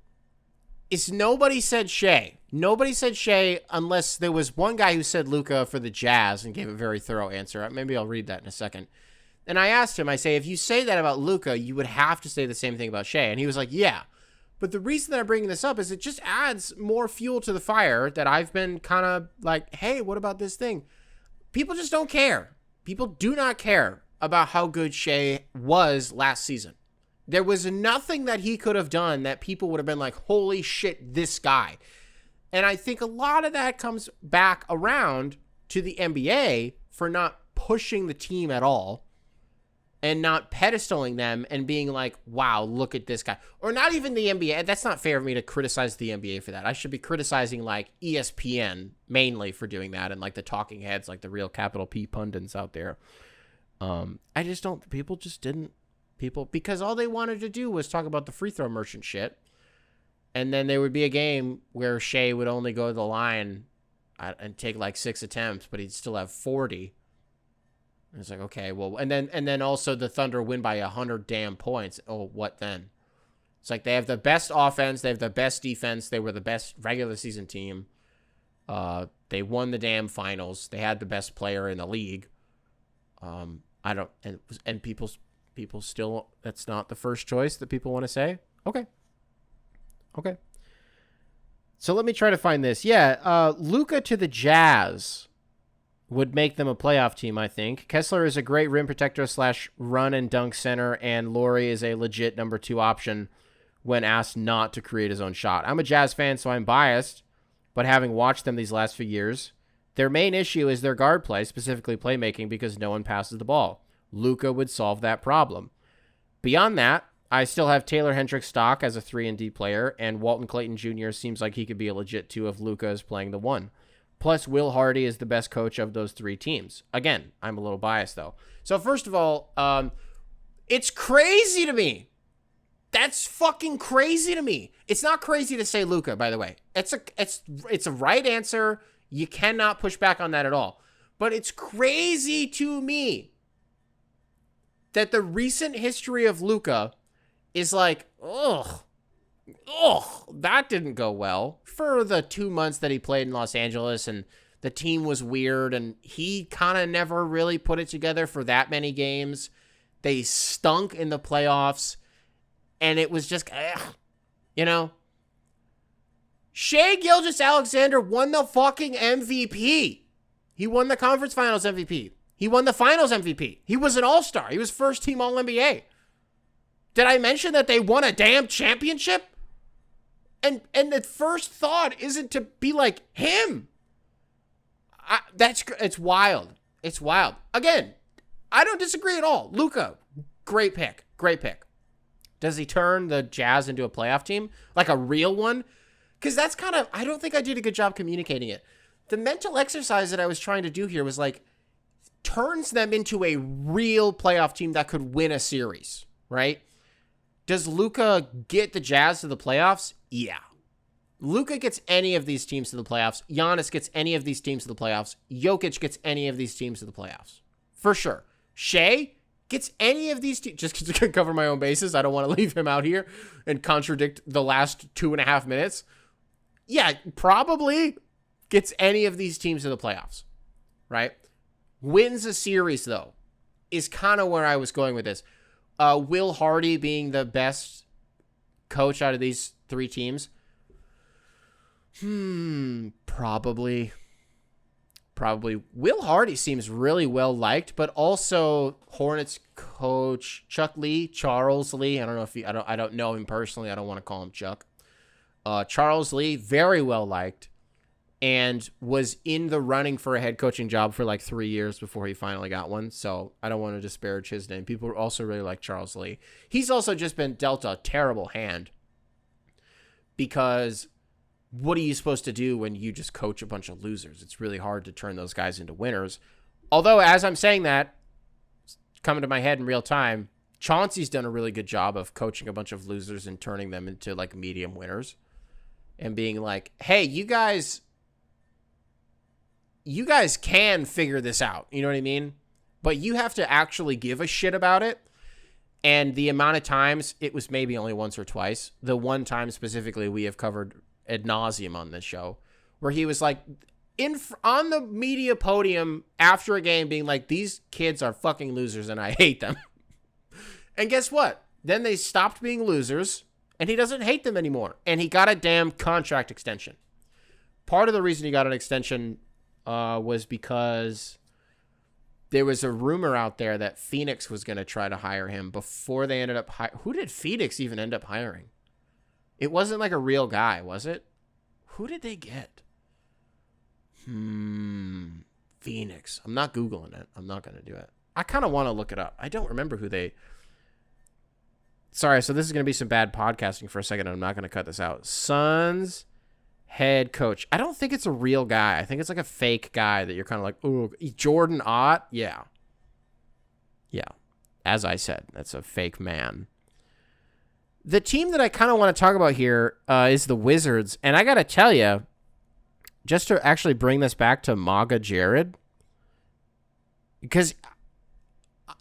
is nobody said Shea. Nobody said Shea unless there was one guy who said Luka for the Jazz and gave a very thorough answer. Maybe I'll read that in a second. And I asked him, I say, if you say that about Luka, you would have to say the same thing about Shea. And he was like, yeah. But the reason that I'm bringing this up is it just adds more fuel to the fire that I've been kind of like, hey, what about this thing? People just don't care. People do not care about how good Shea was last season. There was nothing that he could have done that people would have been like, holy shit, this guy. And I think a lot of that comes back around to the NBA for not pushing the team at all and not pedestaling them and being like, wow, look at this guy. Or not even the NBA. That's not fair of me to criticize the NBA for that. I should be criticizing like ESPN mainly for doing that and like the talking heads, like the real capital P pundits out there. I just don't, because all they wanted to do was talk about the free throw merchant shit. And then there would be a game where Shea would only go to the line and take like 6 attempts, but he'd still have 40. And it's like, okay, well, and then also the Thunder win by 100 damn points. Oh, what then? It's like they have the best offense, they have the best defense, they were the best regular season team. They won the damn finals. They had the best player in the league. And people still, that's not the first choice that people want to say. Okay. So let me try to find this. Yeah, Luka to the Jazz would make them a playoff team, I think. Kessler is a great rim protector / run and dunk center, and Laurie is a legit number 2 option when asked not to create his own shot. I'm a Jazz fan, so I'm biased, but having watched them these last few years, their main issue is their guard play, specifically playmaking, because no one passes the ball. Luka would solve that problem. Beyond that, I still have Taylor Hendricks stock as a 3-and-D player, and Walton Clayton Jr. seems like he could be a legit 2 if Luka is playing the 1. Plus, Will Hardy is the best coach of those 3 teams. Again, I'm a little biased, though. So, first of all, it's crazy to me. That's fucking crazy to me. It's not crazy to say Luka, by the way. It's a right answer. You cannot push back on that at all. But it's crazy to me that the recent history of Luka is like, ugh, that didn't go well. For the 2 months that he played in Los Angeles and the team was weird and he kind of never really put it together for that many games. They stunk in the playoffs and it was just, Shea Gilgeous-Alexander won the fucking MVP. He won the conference finals MVP. He won the finals MVP. He was an all-star. He was first team All-NBA. Did I mention that they won a damn championship? And the first thought isn't to be like him. It's wild. It's wild. Again, I don't disagree at all. Luka, great pick. Does he turn the Jazz into a playoff team? Like a real one? Because that's kind of, I don't think I did a good job communicating it. The mental exercise that I was trying to do here was like, turns them into a real playoff team that could win a series, right? Does Luka get the Jazz to the playoffs? Yeah. Luka gets any of these teams to the playoffs. Giannis gets any of these teams to the playoffs. Jokic gets any of these teams to the playoffs. For sure. Shea gets any of these teams. Just to cover my own bases, I don't want to leave him out here and contradict the last 2.5 minutes. Yeah, probably gets any of these teams to the playoffs, right? Wins a series, though, is kind of where I was going with this. Will Hardy being the best coach out of these 3 teams? Probably. probably. Will Hardy seems really well liked, but also Hornets coach Charles Lee. I don't know if I don't know him personally. I don't want to call him Chuck. Charles Lee, very well liked, and was in the running for a head coaching job for like 3 years before he finally got one. So I don't want to disparage his name. People also really like Charles Lee. He's also just been dealt a terrible hand, because what are you supposed to do when you just coach a bunch of losers? It's really hard to turn those guys into winners. Although, as I'm saying that, coming to my head in real time, Chauncey's done a really good job of coaching a bunch of losers and turning them into like medium winners and being like, hey, you guys can figure this out. You know what I mean? But you have to actually give a shit about it. And the amount of times, it was maybe only once or twice. The one time specifically we have covered ad nauseum on this show, where he was like on the media podium after a game being like, these kids are fucking losers and I hate them. And guess what? Then they stopped being losers and he doesn't hate them anymore. And he got a damn contract extension. Part of the reason he got an extension was because there was a rumor out there that Phoenix was going to try to hire him before they ended up who did Phoenix even end up hiring? It wasn't like a real guy, was it? Who did they get? Phoenix. I'm not Googling it. I'm not going to do it. I kind of want to look it up. I don't remember who they... Sorry, so this is going to be some bad podcasting for a second. I'm not going to cut this out. Suns head coach. I don't think it's a real guy. I think it's like a fake guy that you're kind of like, ooh, Jordan Ott? Yeah. Yeah. As I said, that's a fake man. The team that I kind of want to talk about here is the Wizards. And I got to tell you, just to actually bring this back to MAGA Jared, because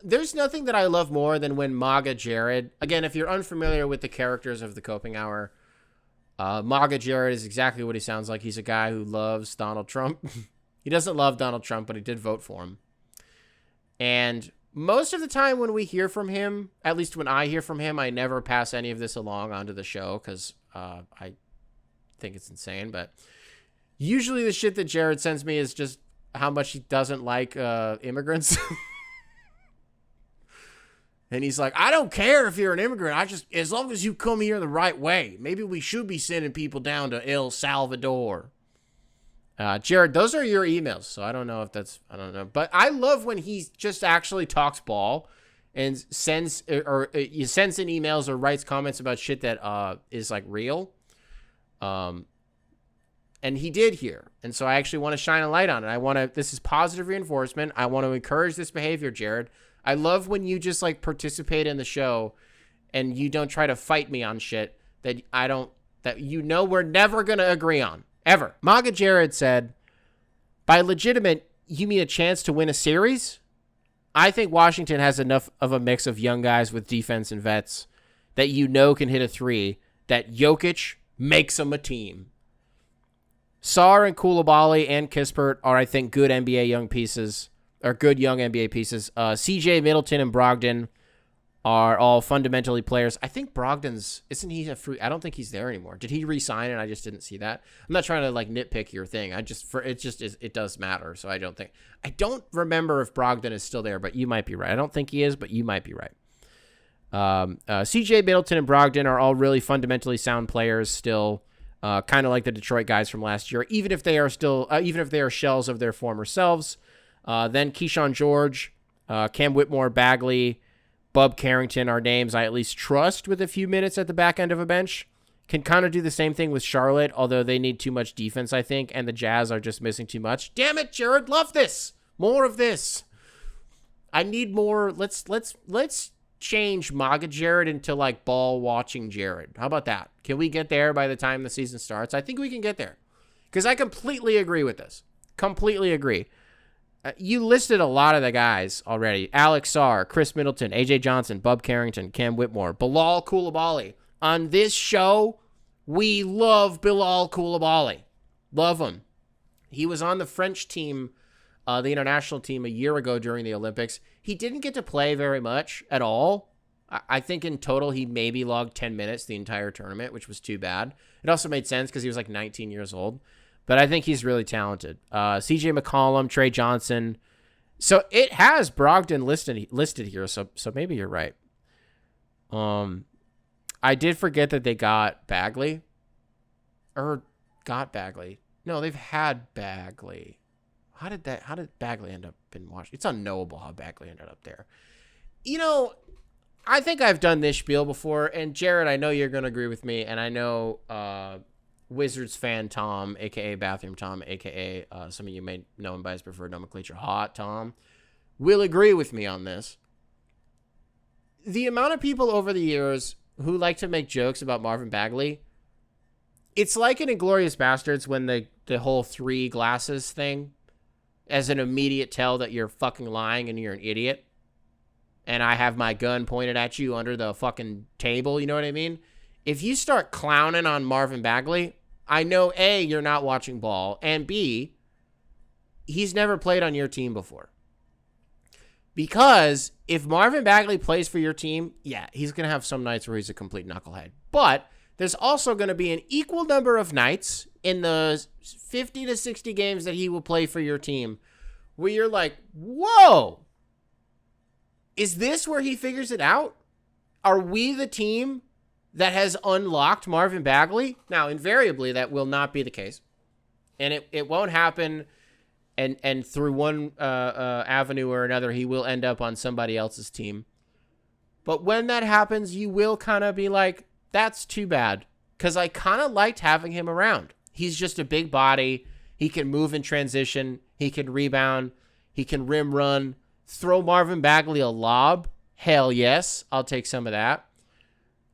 there's nothing that I love more than when MAGA Jared, again, if you're unfamiliar with the characters of the Coping Hour, MAGA Jared is exactly what he sounds like. He's a guy who loves Donald Trump. He doesn't love Donald Trump, but he did vote for him. And most of the time when we hear from him, at least when I hear from him, I never pass any of this along onto the show because I think it's insane. But usually the shit that Jared sends me is just how much he doesn't like immigrants. And he's like, I don't care if you're an immigrant. as long as you come here the right way. Maybe we should be sending people down to El Salvador. Jared, those are your emails, so I don't know if that's, I don't know. But I love when he just actually talks ball and sends in emails or writes comments about shit that is like real. And he did here. And so I actually want to shine a light on it. This is positive reinforcement. I want to encourage this behavior, Jared. I love when you just like participate in the show and you don't try to fight me on shit that we're never going to agree on. Ever. MAGA Jared said, by legitimate, you mean a chance to win a series? I think Washington has enough of a mix of young guys with defense and vets that can hit a three, that Jokic makes them a team. Sarr and Koulibaly and Kispert are, I think, good NBA young pieces, or good young NBA pieces. CJ Middleton and Brogdon are all fundamentally players. I think isn't he a free? I don't think he's there anymore. Did he re-sign and I just didn't see that? I'm not trying to like nitpick your thing. It does matter. So I don't remember if Brogdon is still there, but you might be right. I don't think he is, but you might be right. CJ Middleton and Brogdon are all really fundamentally sound players still, kind of like the Detroit guys from last year, even if they are shells of their former selves. Then Keyshawn George, Cam Whitmore, Bagley, Bub Carrington are names I at least trust with a few minutes at the back end of a bench. Can kind of do the same thing with Charlotte, although they need too much defense, I think, and the Jazz are just missing too much. Damn it, Jared, love this. More of this. I need more. Let's change MAGA Jared into like ball watching Jared. How about that? Can we get there by the time the season starts? I think we can get there. Because I completely agree with this. Completely agree. You listed a lot of the guys already. Alex Sarr, Chris Middleton, AJ Johnson, Bub Carrington, Cam Whitmore, Bilal Koulibaly. On this show, we love Bilal Koulibaly. Love him. He was on the French team, the international team, a year ago during the Olympics. He didn't get to play very much at all. I think in total he maybe logged 10 minutes the entire tournament, which was too bad. It also made sense because he was like 19 years old. but I think he's really talented. C.J. McCollum, Trey Johnson. So it has Brogdon listed here, so maybe you're right. I did forget that they got Bagley. Or got Bagley. No, they've had Bagley. How did Bagley end up in Washington? It's unknowable how Bagley ended up there. You know, I think I've done this spiel before, and Jared, I know you're going to agree with me, and I know Wizards fan Tom, a.k.a. Bathroom Tom, a.k.a. Some of you may know him by his preferred nomenclature, Hot Tom, will agree with me on this. The amount of people over the years who like to make jokes about Marvin Bagley, it's like in Inglourious Bastards when the whole 3 glasses thing as an immediate tell that you're fucking lying and you're an idiot. And I have my gun pointed at you under the fucking table, you know what I mean? If you start clowning on Marvin Bagley, I know A, you're not watching ball, and B, he's never played on your team before. Because if Marvin Bagley plays for your team, yeah, he's going to have some nights where he's a complete knucklehead. But there's also going to be an equal number of nights in the 50 to 60 games that he will play for your team where you're like, whoa, is this where he figures it out? Are we the team that has unlocked Marvin Bagley? Now, invariably, that will not be the case. And it won't happen, and through one avenue or another, he will end up on somebody else's team. But when that happens, you will kind of be like, that's too bad, because I kind of liked having him around. He's just a big body. He can move in transition. He can rebound. He can rim run. Throw Marvin Bagley a lob. Hell yes. I'll take some of that.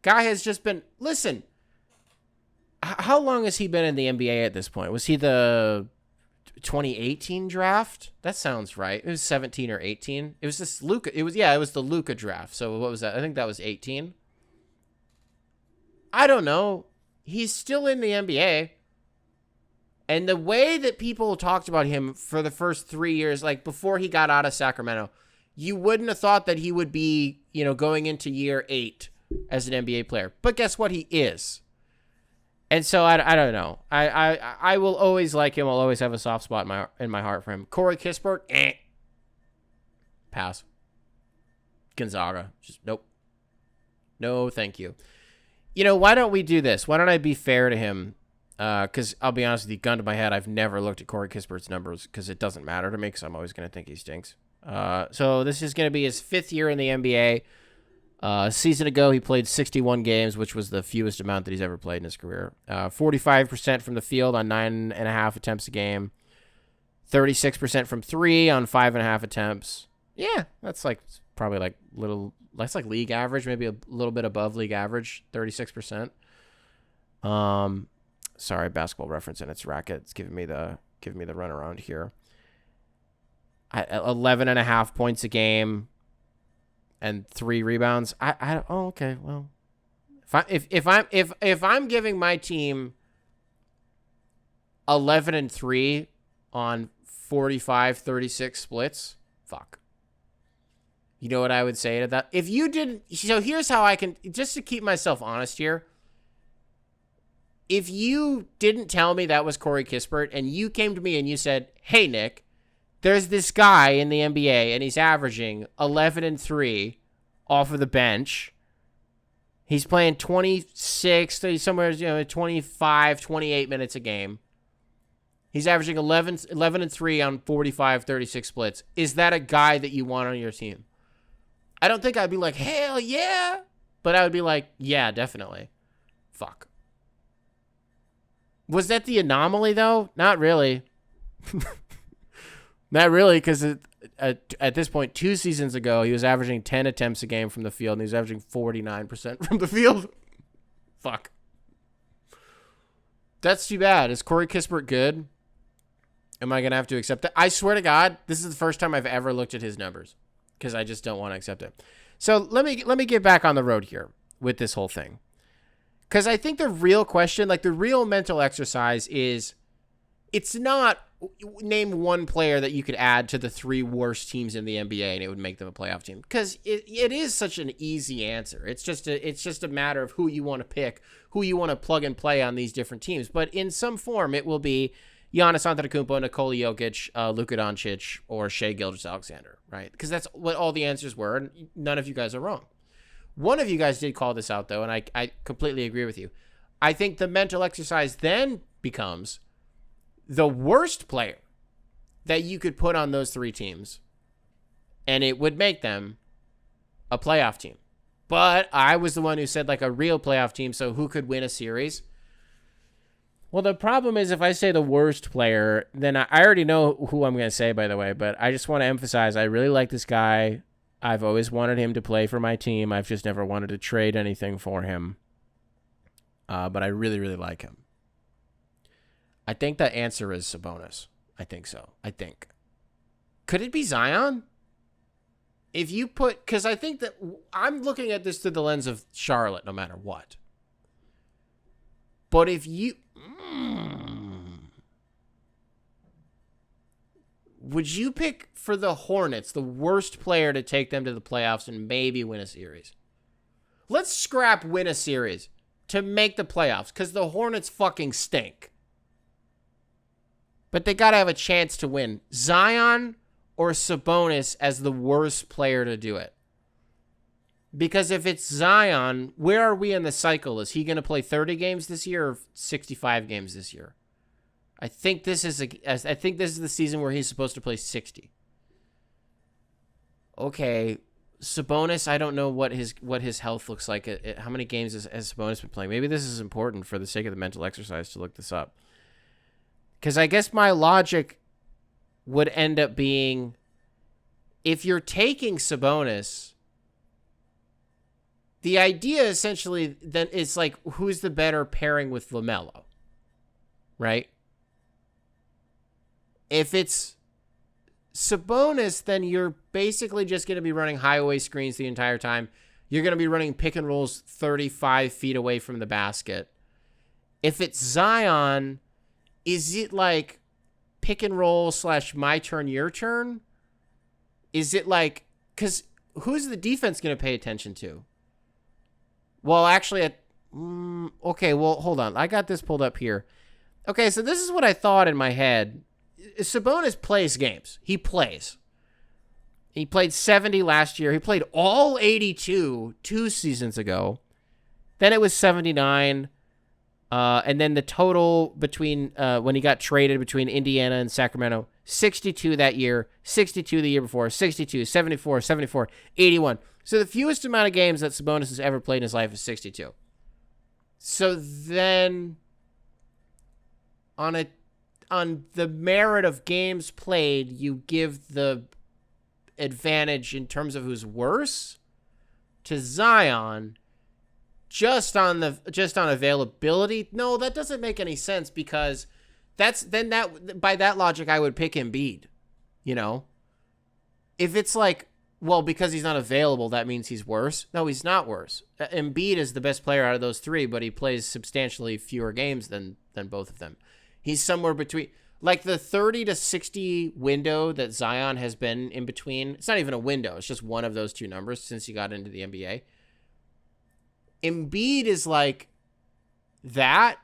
Guy has just been... Listen, how long has he been in the NBA at this point? Was he the 2018 draft? That sounds right. It was 17 or 18. It was this Luka. It was the Luka draft. So what was that? I think that was 18. I don't know. He's still in the NBA. And the way that people talked about him for the first 3 years, like before he got out of Sacramento, you wouldn't have thought that he would be, going into year 8 as an NBA player. But guess what? He is. And so I don't know. I will always like him. I'll always have a soft spot in my heart for him. Corey Kispert, pass. Gonzaga, just nope. No, thank you. Why don't we do this? Why don't I be fair to him? Because I'll be honest with you, gun to my head, I've never looked at Corey Kispert's numbers because it doesn't matter to me because I'm always going to think he stinks. So this is going to be his 5th year in the NBA. A season ago, he played 61 games, which was the fewest amount that he's ever played in his career. 45% from the field on 9.5 attempts a game. 36% from 3 on 5.5 attempts. Yeah, that's probably that's like league average, maybe a little bit above league average, 36%. Sorry, Basketball Reference and its racket. It's giving me the runaround here. 11.5 points a game and 3 rebounds. Okay. Well, if I'm giving my team 11-3 on 45-36 splits, fuck. You know what I would say to that? If you didn't, so here's how I can, just to keep myself honest here. If you didn't tell me that was Corey Kispert and you came to me and you said, hey, Nick, there's this guy in the NBA and he's averaging 11-3 off of the bench. He's playing 26, somewhere, 25, 28 minutes a game. He's averaging 11-3 on 45-36 splits. Is that a guy that you want on your team? I don't think I'd be like, hell yeah. But I would be like, yeah, definitely. Fuck. Was that the anomaly, though? Not really. Not really, because at this point, 2 seasons ago, he was averaging 10 attempts a game from the field, and he was averaging 49% from the field. Fuck. That's too bad. Is Corey Kispert good? Am I going to have to accept that? I swear to God, this is the first time I've ever looked at his numbers, because I just don't want to accept it. So let me get back on the road here with this whole thing. Because I think the real question, the real mental exercise is, it's not name one player that you could add to the 3 worst teams in the NBA and it would make them a playoff team. Because it is such an easy answer. It's just a matter of who you want to pick, who you want to plug and play on these different teams. But in some form, it will be, Giannis Antetokounmpo, Nikola Jokic, Luka Doncic, or Shai Gilgeous-Alexander, right? Because that's what all the answers were, and none of you guys are wrong. One of you guys did call this out, though, and I completely agree with you. I think the mental exercise then becomes the worst player that you could put on those three teams, and it would make them a playoff team. But I was the one who said like a real playoff team, so who could win a series? Well, the problem is if I say the worst player, then I already know who I'm going to say, by the way, but I just want to emphasize I really like this guy. I've always wanted him to play for my team. I've just never wanted to trade anything for him. But I really, really like him. I think the answer is Sabonis. I think so. I think. Could it be Zion? If you put, because I think that I'm looking at this through the lens of Charlotte no matter what. But if you, would you pick for the Hornets the worst player to take them to the playoffs and maybe win a series? Let's scrap win a series to make the playoffs because the Hornets fucking stink. But they got to have a chance to win. Zion or Sabonis as the worst player to do it? Because if it's Zion, where are we in the cycle? Is he going to play 30 games this year or 65 games this year? I think this is the season where he's supposed to play 60. Okay, Sabonis, I don't know what his health looks like. How many games has Sabonis been playing? Maybe this is important for the sake of the mental exercise to look this up. Because I guess my logic would end up being, if you're taking Sabonis, the idea essentially then is like, who's the better pairing with LaMelo, right? If it's Sabonis, then you're basically just going to be running highway screens the entire time. You're going to be running pick and rolls 35 feet away from the basket. If it's Zion, is it like pick and roll / my turn, your turn? Is it like, because who's the defense going to pay attention to? Well, actually, okay, well, hold on. I got this pulled up here. Okay, so this is what I thought in my head. Sabonis plays games. He plays. He played 70 last year. He played all 82 2 seasons ago. Then it was 79. And then the total between when he got traded between Indiana and Sacramento, 62 that year, 62 the year before, 62, 74, 74, 81. So the fewest amount of games that Sabonis has ever played in his life is 62. So then on the merit of games played, you give the advantage in terms of who's worse to Zion. Just on availability, no, that doesn't make any sense because by that logic I would pick Embiid, you know. If it's like, well, because he's not available, that means he's worse. No, he's not worse. Embiid is the best player out of those three, but he plays substantially fewer games than both of them. He's somewhere between, like the 30 to 60 window that Zion has been in between. It's not even a window; it's just one of those two numbers since he got into the NBA. Embiid is like that,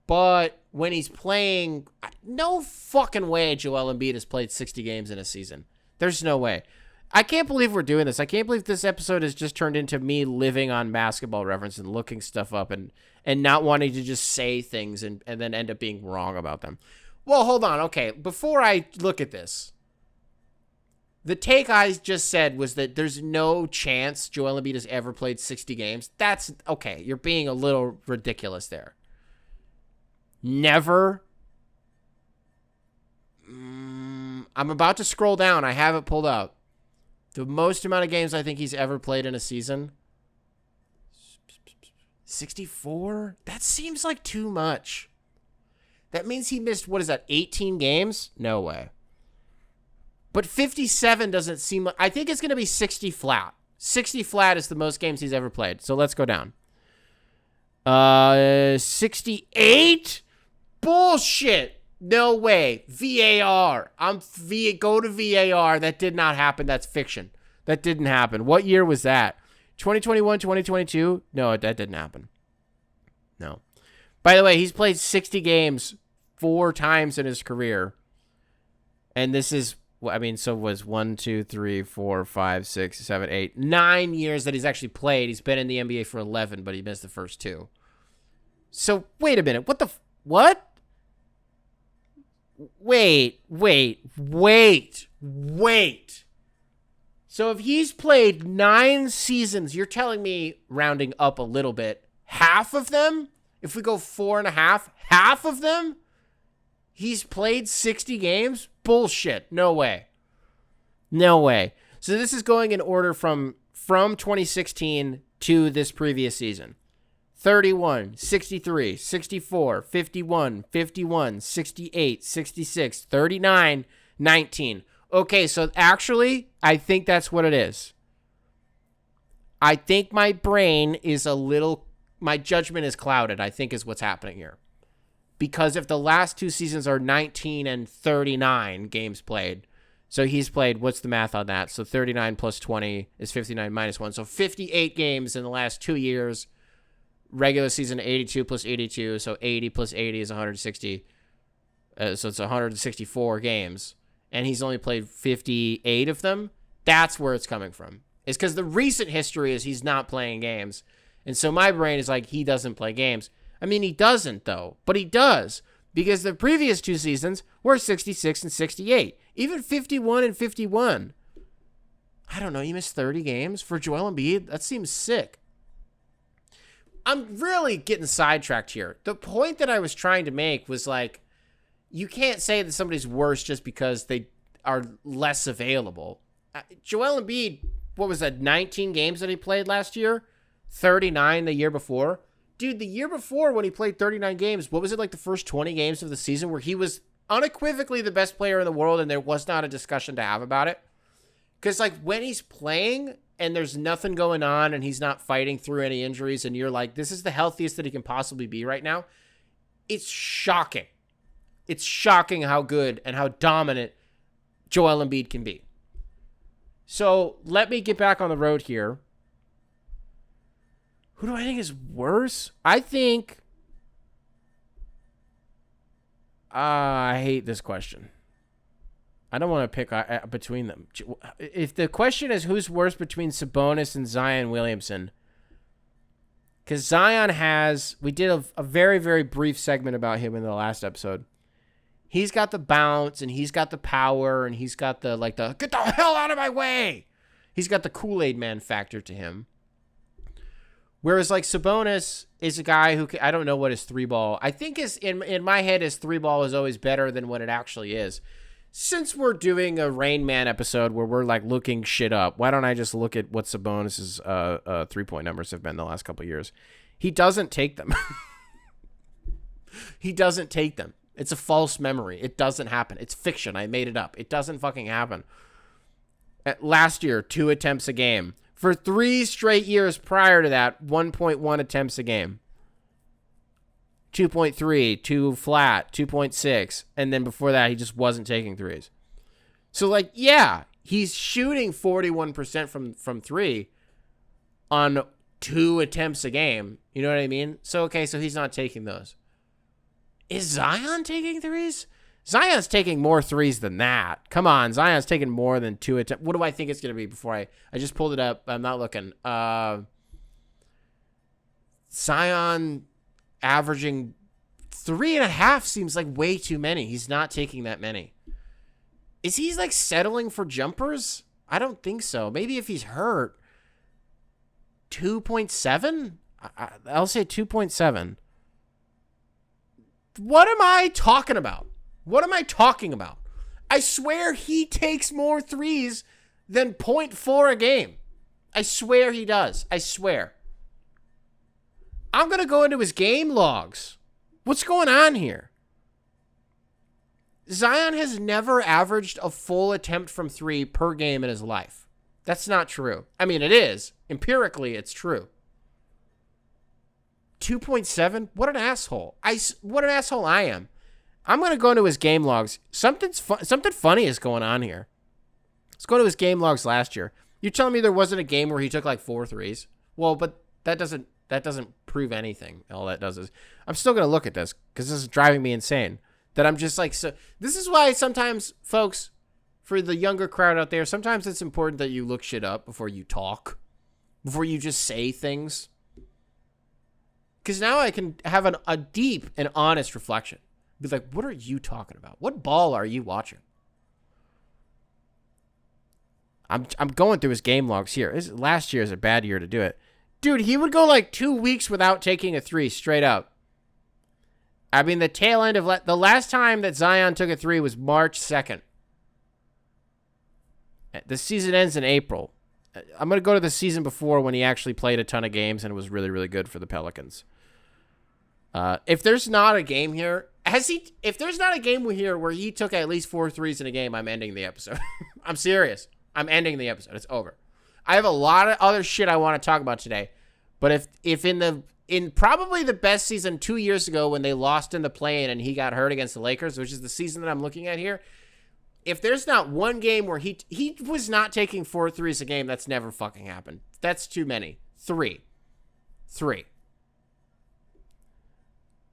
but when he's playing, no fucking way Joel Embiid has played 60 games in a season. There's no way. I can't believe we're doing this. I can't believe this episode has just turned into me living on Basketball Reference and looking stuff up and not wanting to just say things and then end up being wrong about them. Well, hold on. Okay, before I look at this, the take I just said was that there's no chance Joel Embiid has ever played 60 games. That's okay. You're being a little ridiculous there. Never. I'm about to scroll down. I have it pulled out. The most amount of games I think he's ever played in a season. 64? That seems like too much. That means he missed, what is that, 18 games? No way. But 57 doesn't seem like... I think it's going to be 60 flat. 60 flat is the most games he's ever played. So let's go down. 68? Bullshit. No way. VAR. Go to VAR. That did not happen. That's fiction. That didn't happen. What year was that? 2021, 2022? No, that didn't happen. No. By the way, he's played 60 games 4 times in his career. And this is, I mean, so was 1, 2, 3, 4, 5, 6, 7, 8, 9 years that he's actually played. He's been in the NBA for 11, but he missed the first 2. So wait a minute. What? Wait. So if he's played 9 seasons, you're telling me, rounding up a little bit, half of them, if we go 4.5, half of them, he's played 60 games? Bullshit. No way. So this is going in order from 2016 to this previous season. 31, 63, 64, 51, 51, 68, 66, 39, 19. Okay, so actually, I think that's what it is. I think my brain is my judgment is clouded, I think is what's happening here. Because if the last 2 seasons are 19 and 39 games played, so he's played, what's the math on that? So 39 plus 20 is 59 minus 1. So 58 games in the last 2 years. Regular season 82 plus 82, so 80 plus 80 is 160. So it's 164 games. And he's only played 58 of them. That's where it's coming from. It's because the recent history is he's not playing games. And so my brain is like, he doesn't play games. I mean, he doesn't, though. But he does. Because the previous 2 seasons were 66 and 68. Even 51 and 51. I don't know. He missed 30 games for Joel Embiid? That seems sick. I'm really getting sidetracked here. The point that I was trying to make was like, you can't say that somebody's worse just because they are less available. Joel Embiid, what was that, 19 games that he played last year? 39 the year before? Dude, the year before when he played 39 games, what was it, like the first 20 games of the season where he was unequivocally the best player in the world and there was not a discussion to have about it? Because, like, when he's playing and there's nothing going on and he's not fighting through any injuries and you're like, this is the healthiest that he can possibly be right now, it's shocking. It's shocking how good and how dominant Joel Embiid can be. So let me get back on the road here. Who do I think is worse? I think... I hate this question. I don't want to pick between them. If the question is who's worse between Sabonis and Zion Williamson, because Zion has... We did a very, very brief segment about him in the last episode. He's got the bounce, and he's got the power, and he's got the get the hell out of my way. He's got the Kool-Aid Man factor to him. Whereas, like, Sabonis is a guy who I don't know what his 3-ball. I think in my head, his 3-ball is always better than what it actually is. Since we're doing a Rain Man episode where we're, like, looking shit up, why don't I just look at what Sabonis's 3-point numbers have been the last couple of years? He doesn't take them. He doesn't take them. It's a false memory. It doesn't happen. It's fiction. I made it up. It doesn't fucking happen. Last year, 2 attempts a game. For 3 straight years prior to that, 1.1 attempts a game. 2.3, 2 flat, 2.6. And then before that, he just wasn't taking threes. So, like, yeah, he's shooting 41% from 3 on 2 attempts a game. You know what I mean? So, okay, so he's not taking those. Is Zion taking threes? Zion's taking more threes than that. Come on, Zion's taking more than 2 attempts. What do I think it's going to be before I just pulled it up. I'm not looking. Zion averaging 3.5 seems like way too many. He's not taking that many. Is he, like, settling for jumpers? I don't think so. Maybe if he's hurt. 2.7? I'll say 2.7. What am I talking about? What am I talking about? I swear he takes more threes than 0.4 a game. I swear he does. I swear. I'm going to go into his game logs. What's going on here? Zion has never averaged a full attempt from 3 per game in his life. That's not true. I mean, it is. Empirically, it's true. 2.7? What an asshole. What an asshole I am. I'm going to go into his game logs. Something funny is going on here. Let's go to his game logs last year. You're telling me there wasn't a game where he took like 4 threes? Well, but that doesn't prove anything. All that does is I'm still going to look at this because this is driving me insane. that I'm just like, so this is why sometimes, folks, for the younger crowd out there, sometimes it's important that you look shit up before you talk, before you just say things. Because now I can have a deep and honest reflection. Be like, what are you talking about? What ball are you watching? I'm going through his game logs here. Last year is a bad year to do it. Dude, he would go like 2 weeks without taking a three straight up. I mean, the tail end of the last time that Zion took a three was March 2nd. The season ends in April. I'm going to go to the season before when he actually played a ton of games and was really, really good for the Pelicans. If there's not a game here, if there's not a game here where he took at least 4 threes in a game, I'm ending the episode. I'm serious. I'm ending the episode. It's over. I have a lot of other shit I want to talk about today. But if in probably the best season 2 years ago when they lost in the play-in and he got hurt against the Lakers, which is the season that I'm looking at here, if there's not one game where he was not taking 4 threes a game, that's never fucking happened. That's too many. 3.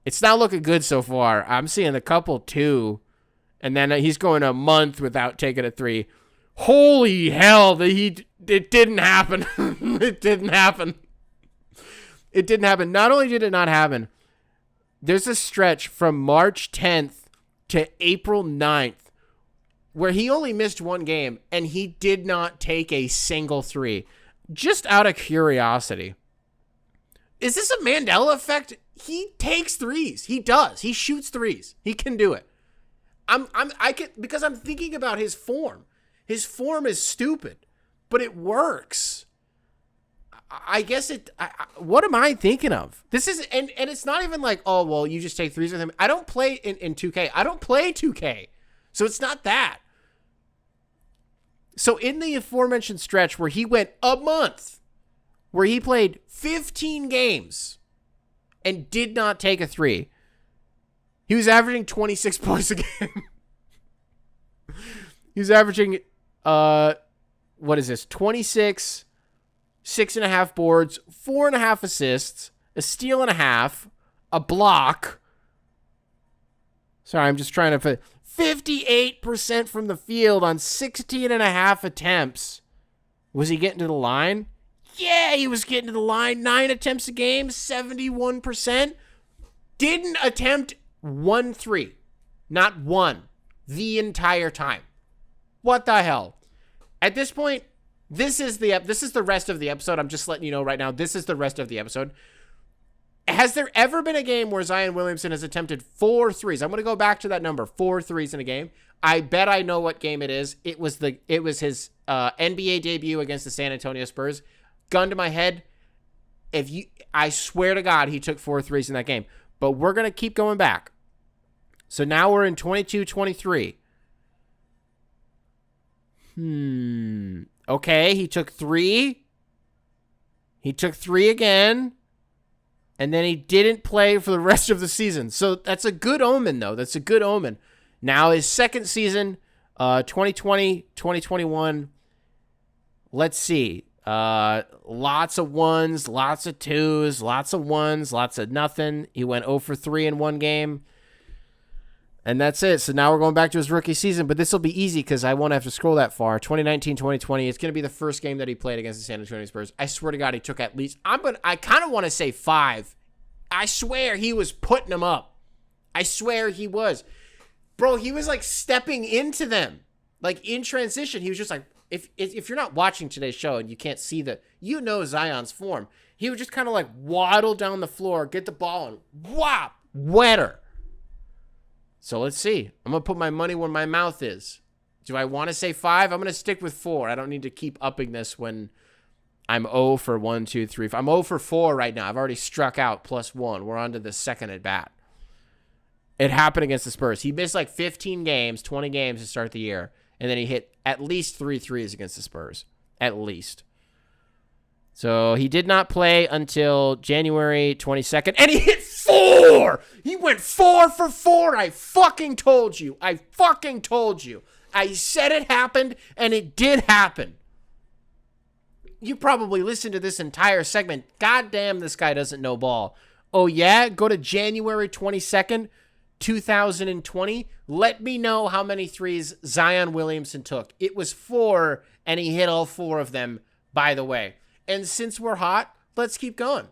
It's not looking good so far. I'm seeing a couple 2, and then he's going a month without taking a 3. Holy hell, it didn't happen. It didn't happen. It didn't happen. Not only did it not happen, there's a stretch from March 10th to April 9th where he only missed 1 game and he did not take a single 3. Just out of curiosity. Is this a Mandela effect? He takes 3s. He does. He shoots 3s. He can do it. Because I'm thinking about his form. His form is stupid, but it works. I guess what am I thinking of? This is, and it's not even like, oh, well, you just take 3s with him. I don't play in 2K. I don't play 2K. So it's not that. So in the aforementioned stretch where he went a month, where he played 15 games and did not take a 3, he was averaging 26 points a game. He was averaging, what is this? 26, 6.5 boards, 4.5 assists, a steal and a half, a block. Sorry, I'm just trying to 58% from the field on 16.5 attempts. Was he getting to the line? Yeah, he was getting to the line. 9 attempts a game, 71%. Didn't attempt 1 3. Not 1. The entire time. What the hell? At this point, this is the rest of the episode. I'm just letting you know right now, this is the rest of the episode. Has there ever been a game where Zion Williamson has attempted 4 threes? I'm going to go back to that number, 4 threes in a game. I bet I know what game it is. It was his NBA debut against the San Antonio Spurs. Gun to my head, I swear to God, he took 4 threes in that game. But we're going to keep going back. So now we're in 22-23. Okay, he took 3. He took 3 again. And then he didn't play for the rest of the season. So that's a good omen, though. That's a good omen. Now his second season, 2020, 2021. Let's see. Lots of 1s, lots of 2s, lots of 1s, lots of nothing. He went 0 for 3 in 1 game. And that's it. So now we're going back to his rookie season, but this will be easy because I won't have to scroll that far. 2019, 2020, it's going to be the first game that he played against the San Antonio Spurs. I swear to God, he took at least, I kind of want to say 5. I swear he was putting them up. I swear he was. Bro, he was like stepping into them. Like in transition, he was just like, if you're not watching today's show and you can't see Zion's form, he would just kind of like waddle down the floor, get the ball, and whop, wetter. So let's see. I'm going to put my money where my mouth is. Do I want to say 5? I'm going to stick with 4. I don't need to keep upping this when I'm 0 for 1, 2, 3. I'm 0 for 4 right now. I've already struck out +1. We're on to the second at bat. It happened against the Spurs. He missed like 15 games, 20 games to start the year, and then he hit at least 3 threes against the Spurs. At least. So he did not play until January 22nd, and he hit 4! He went 4 for 4. I fucking told you. I said it happened, and it did happen. You probably listened to this entire segment. God damn, this guy doesn't know ball. Oh, yeah? Go to January 22nd. 2020, let me know how many threes Zion Williamson took. It was 4, and he hit all 4 of them, by the way. And since we're hot, let's keep going.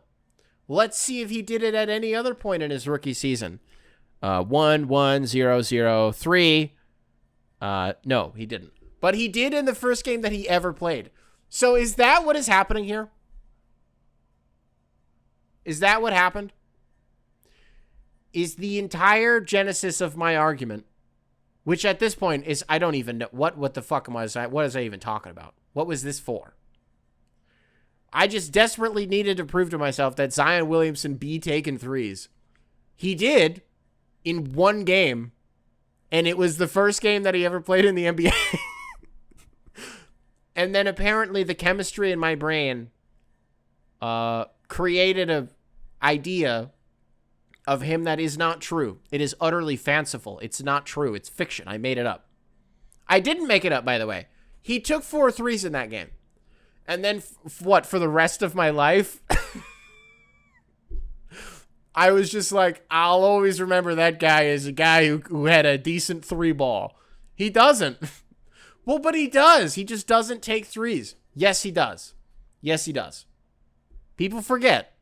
Let's see if he did it at any other point in his rookie season. 1, 1, 0, 0, 3. No, he didn't. But he did in the first game that he ever played. So is that what is happening here? Is that what happened? Is the entire genesis of my argument, which at this point is, I don't even know, what the fuck what was I even talking about? What was this for? I just desperately needed to prove to myself that Zion Williamson be taking threes. He did in one game, and it was the first game that he ever played in the NBA. And then apparently the chemistry in my brain created an idea of him that is not true. It is utterly fanciful. It's not true. It's fiction. I made it up. I didn't make it up, by the way. He took 4 threes in that game. And then, for the rest of my life? I was just like, I'll always remember that guy as a guy who had a decent 3 ball. He doesn't. Well, but he does. He just doesn't take threes. Yes, he does. Yes, he does. People forget.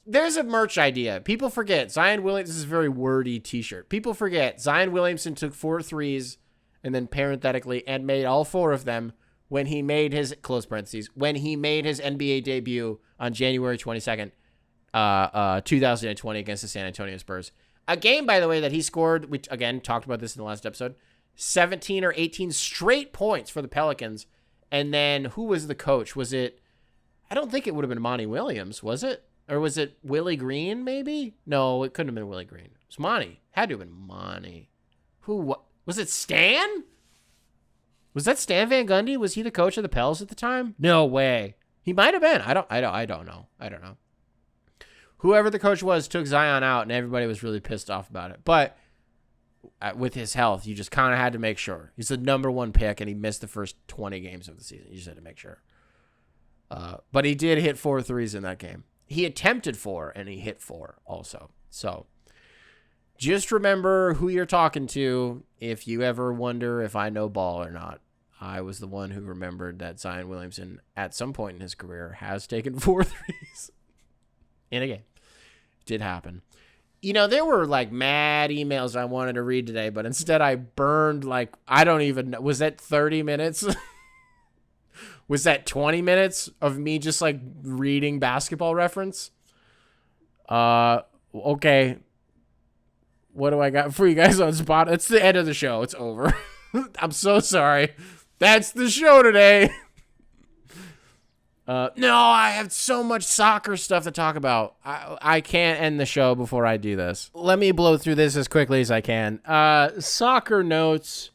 There's a merch idea. People forget. Zion Williamson, this is a very wordy t-shirt. People forget. Zion Williamson took 4 threes and then parenthetically and made all 4 of them when he made his, close parentheses, when he made his NBA debut on January 22nd, 2020 against the San Antonio Spurs. A game, by the way, that he scored, which, again, talked about this in the last episode, 17 or 18 straight points for the Pelicans. And then who was the coach? Was it, I don't think it would have been Monty Williams, was it? Or was it Willie Green, maybe? No, it couldn't have been Willie Green. It was Monty. Had to have been Monty. What? Was it Stan? Was that Stan Van Gundy? Was he the coach of the Pels at the time? No way. He might have been. I don't know. Whoever the coach was took Zion out, and everybody was really pissed off about it. But with his health, you just kind of had to make sure. He's the number 1 pick, and he missed the first 20 games of the season. You just had to make sure. But he did hit 4 threes in that game. He attempted 4, and he hit 4 also. So just remember who you're talking to if you ever wonder if I know ball or not. I was the one who remembered that Zion Williamson, at some point in his career, has taken 4 threes in a game. It did happen. You know, there were like mad emails I wanted to read today, but instead I burned like, I don't even know. Was that 30 minutes? Was that 20 minutes of me just like reading Basketball Reference? Okay. What do I got for you guys on spot? It's the end of the show. It's over. I'm so sorry. That's the show today. No, I have so much soccer stuff to talk about. I can't end the show before I do this. Let me blow through this as quickly as I can. Soccer notes.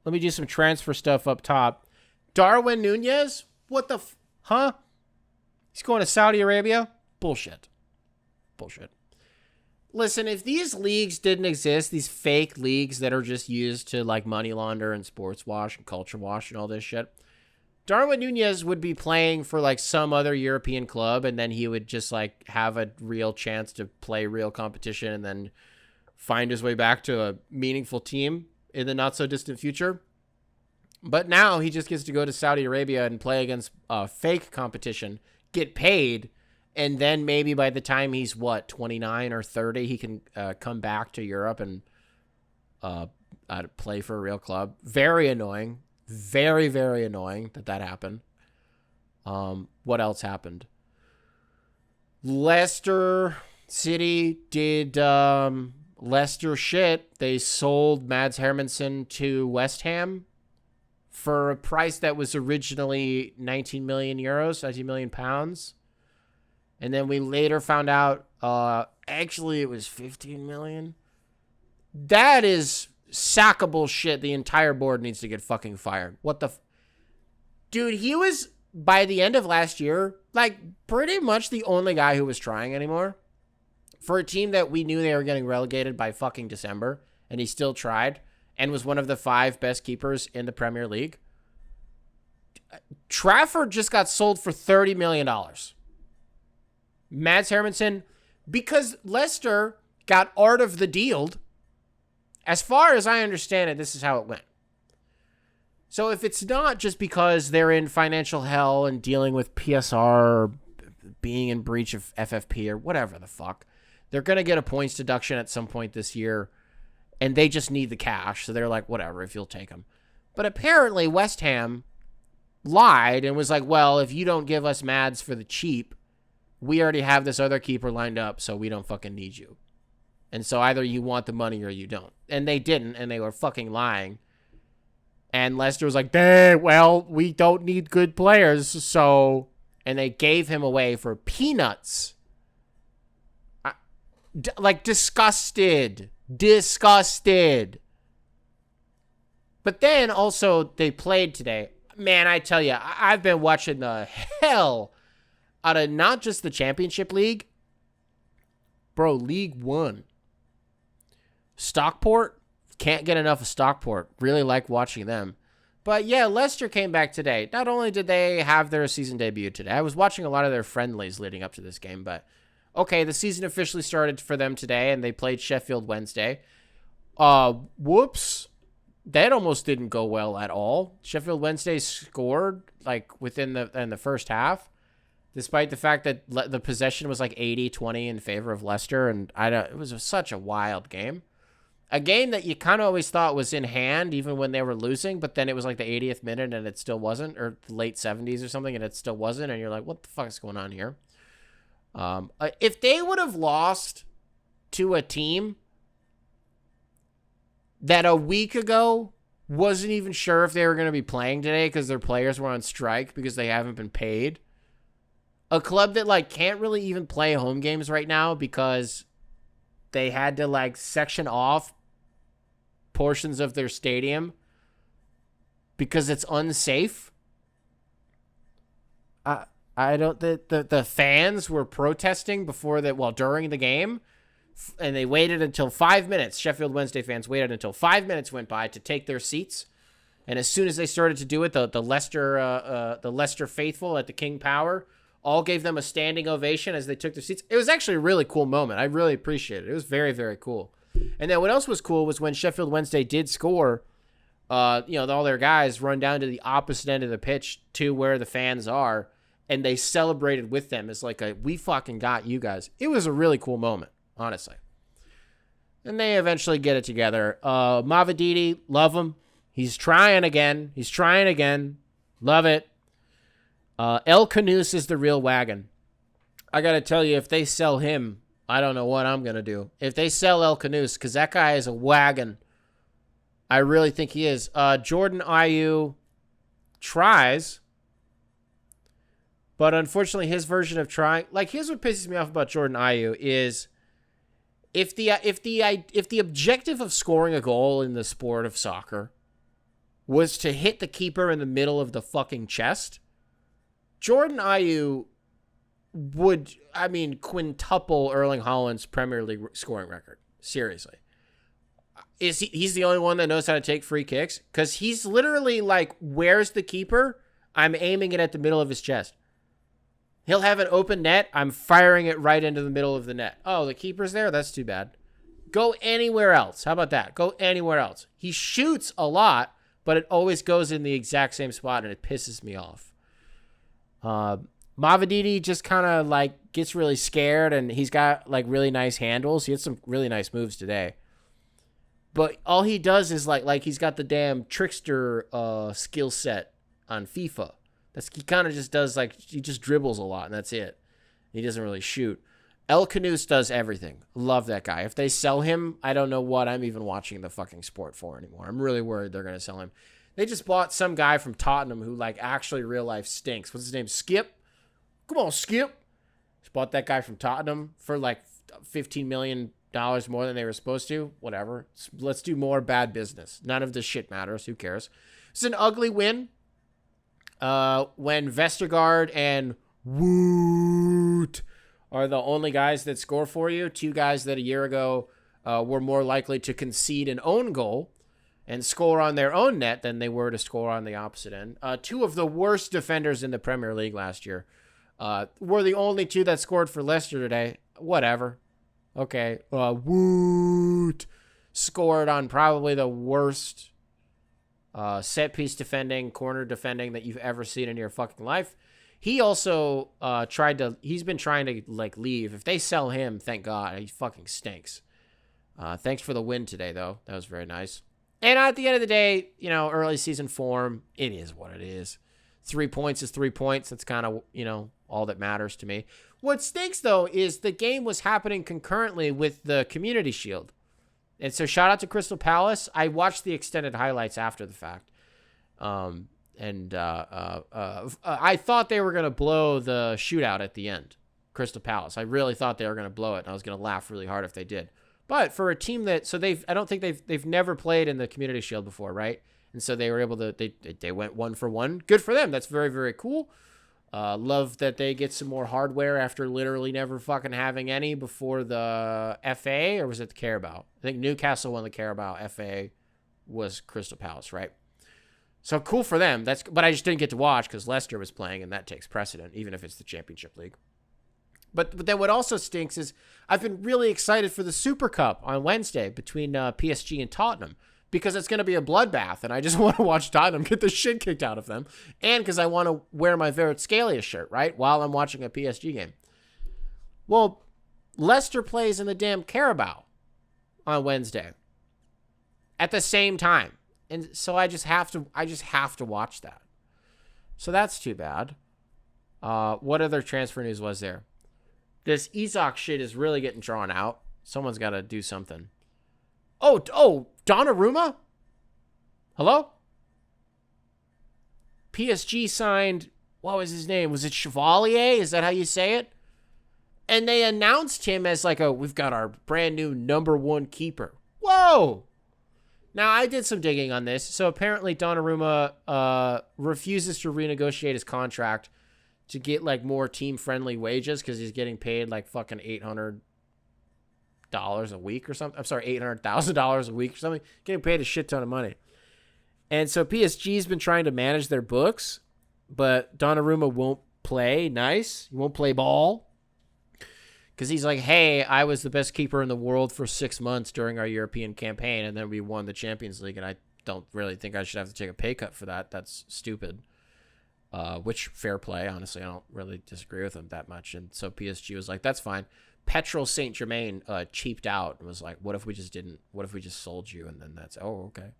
Let me do some transfer stuff up top. Darwin Nunez? What the huh? He's going to Saudi Arabia? Bullshit. Listen, if these leagues didn't exist, these fake leagues that are just used to like money launder and sports wash and culture wash and all this shit, Darwin Nunez would be playing for like some other European club, and then he would just like have a real chance to play real competition and then find his way back to a meaningful team in the not so distant future. But now he just gets to go to Saudi Arabia and play against fake competition, get paid, and then maybe by the time he's, 29 or 30, he can come back to Europe and play for a real club. Very annoying. Very, very annoying that happened. What else happened? Leicester City did Leicester shit. They sold Mads Hermansen to West Ham for a price that was originally 19 million euros, 19 million pounds. And then we later found out, actually it was 15 million. That is sackable shit. The entire board needs to get fucking fired. What the dude, he was, by the end of last year, like pretty much the only guy who was trying anymore. For a team that we knew they were getting relegated by fucking December, and he still tried and was one of the 5 best keepers in the Premier League. Trafford just got sold for $30 million. Mads Hermansen, because Leicester got art of the dealed. As far as I understand it, this is how it went. So if it's not just because they're in financial hell and dealing with PSR or being in breach of FFP or whatever the fuck, they're going to get a points deduction at some point this year, and they just need the cash. So they're like, whatever, if you'll take them. But apparently West Ham lied and was like, well, if you don't give us Mads for the cheap, we already have this other keeper lined up, so we don't fucking need you. And so either you want the money or you don't. And they didn't, and they were fucking lying. And Leicester was like, well, we don't need good players, so... And they gave him away for peanuts. Disgusted. Disgusted. But then also they played today. Man, I tell you, I've been watching the hell out of not just the Championship League. Bro, League One. Stockport. Can't get enough of Stockport. Really like watching them. But yeah, Leicester came back today. Not only did they have their season debut today, I was watching a lot of their friendlies leading up to this game, but okay, the season officially started for them today, and they played Sheffield Wednesday. Whoops. That almost didn't go well at all. Sheffield Wednesday scored within the first half, despite the fact that the possession was 80-20 in favor of Leicester, and it was such a wild game. A game that you kind of always thought was in hand, even when they were losing, but then it was the 80th minute and it still wasn't, or the late 70s or something, and it still wasn't, and you're like, what the fuck is going on here? If they would have lost to a team that a week ago wasn't even sure if they were going to be playing today because their players were on strike because they haven't been paid, a club that can't really even play home games right now because they had to section off portions of their stadium because it's unsafe. The fans were protesting during the game, and they waited until 5 minutes. Sheffield Wednesday fans waited until 5 minutes went by to take their seats. And as soon as they started to do it, the Leicester faithful at the King Power all gave them a standing ovation as they took their seats. It was actually a really cool moment. I really appreciate it. It was very, very cool. And then what else was cool was when Sheffield Wednesday did score, all their guys run down to the opposite end of the pitch to where the fans are, and they celebrated with them as we fucking got you guys. It was a really cool moment, honestly. And they eventually get it together. Mavididi, love him. He's trying again. Love it. El Canoes is the real wagon. I got to tell you, if they sell him, I don't know what I'm going to do. If they sell El Canoes, because that guy is a wagon. I really think he is. Jordan Ayew tries, but unfortunately his version of trying, here's what pisses me off about Jordan Ayew is if the objective of scoring a goal in the sport of soccer was to hit the keeper in the middle of the fucking chest, Jordan Ayew would, quintuple Erling Haaland's Premier League scoring record. Seriously. He's the only one that knows how to take free kicks? Because he's literally where's the keeper? I'm aiming it at the middle of his chest. He'll have an open net. I'm firing it right into the middle of the net. Oh, the keeper's there? That's too bad. Go anywhere else. How about that? Go anywhere else. He shoots a lot, but it always goes in the exact same spot, and it pisses me off. Mavididi just kind of gets really scared, and he's got really nice handles. He had some really nice moves today. But all he does is he's got the damn trickster skill set on FIFA. He kind of just does he just dribbles a lot, and that's it. He doesn't really shoot. El Canoes does everything. Love that guy. If they sell him, I don't know what I'm even watching the fucking sport for anymore. I'm really worried they're going to sell him. They just bought some guy from Tottenham who actually real life stinks. What's his name? Skip? Come on, Skip. Just bought that guy from Tottenham for $15 million more than they were supposed to. Whatever. Let's do more bad business. None of this shit matters. Who cares? It's an ugly win. When Vestergaard and Woot are the only guys that score for you, two guys that a year ago were more likely to concede an own goal and score on their own net than they were to score on the opposite end. Two of the worst defenders in the Premier League last year were the only two that scored for Leicester today. Whatever. Okay. Woot. Scored on probably the worst set piece defending, corner defending that you've ever seen in your fucking life. He also he's been trying to like leave. If they sell him, thank God. He fucking stinks. Thanks for the win today, though. That was very nice. And at the end of the day, early season form, it is what it is. 3 points is 3 points. That's kind of, all that matters to me. What stinks, though, is the game was happening concurrently with the Community Shield. And so shout out to Crystal Palace. I watched the extended highlights after the fact. I thought they were going to blow the shootout at the end, Crystal Palace. I really thought they were going to blow it, and I was going to laugh really hard if they did. But for a team I don't think they've never played in the Community Shield before, right? And so they were able to, they went 1 for 1. Good for them. That's very, very cool. Love that they get some more hardware after literally never fucking having any before the FA, or was it the Carabao? I think Newcastle won the Carabao. FA was Crystal Palace, right? So cool for them. But I just didn't get to watch because Leicester was playing, and that takes precedent, even if it's the Championship League. But then what also stinks is I've been really excited for the Super Cup on Wednesday between PSG and Tottenham, because it's going to be a bloodbath, and I just want to watch Tottenham get the shit kicked out of them, and because I want to wear my Scalia shirt, right, while I'm watching a PSG game. Well, Leicester plays in the damn Carabao on Wednesday at the same time, and so I just have to watch that. So that's too bad. What other transfer news was there? This Isak shit is really getting drawn out. Someone's got to do something. Oh, Donnarumma? Hello? PSG signed, what was his name? Was it Chevalier? Is that how you say it? And they announced him as like we've got our brand new number 1 keeper. Whoa! Now, I did some digging on this. So apparently Donnarumma refuses to renegotiate his contract to get like more team-friendly wages because he's getting paid like fucking $800 a week or something. I'm sorry, $800,000 a week or something. Getting paid a shit ton of money. And so PSG's been trying to manage their books, but Donnarumma won't play nice. He won't play ball. Because he's like, hey, I was the best keeper in the world for 6 months during our European campaign, and then we won the Champions League, and I don't really think I should have to take a pay cut for that. That's stupid. Which, fair play. Honestly, I don't really disagree with him that much. And so PSG was like, that's fine. Petrol Saint-Germain cheaped out and was like, what if we just sold you? And then okay.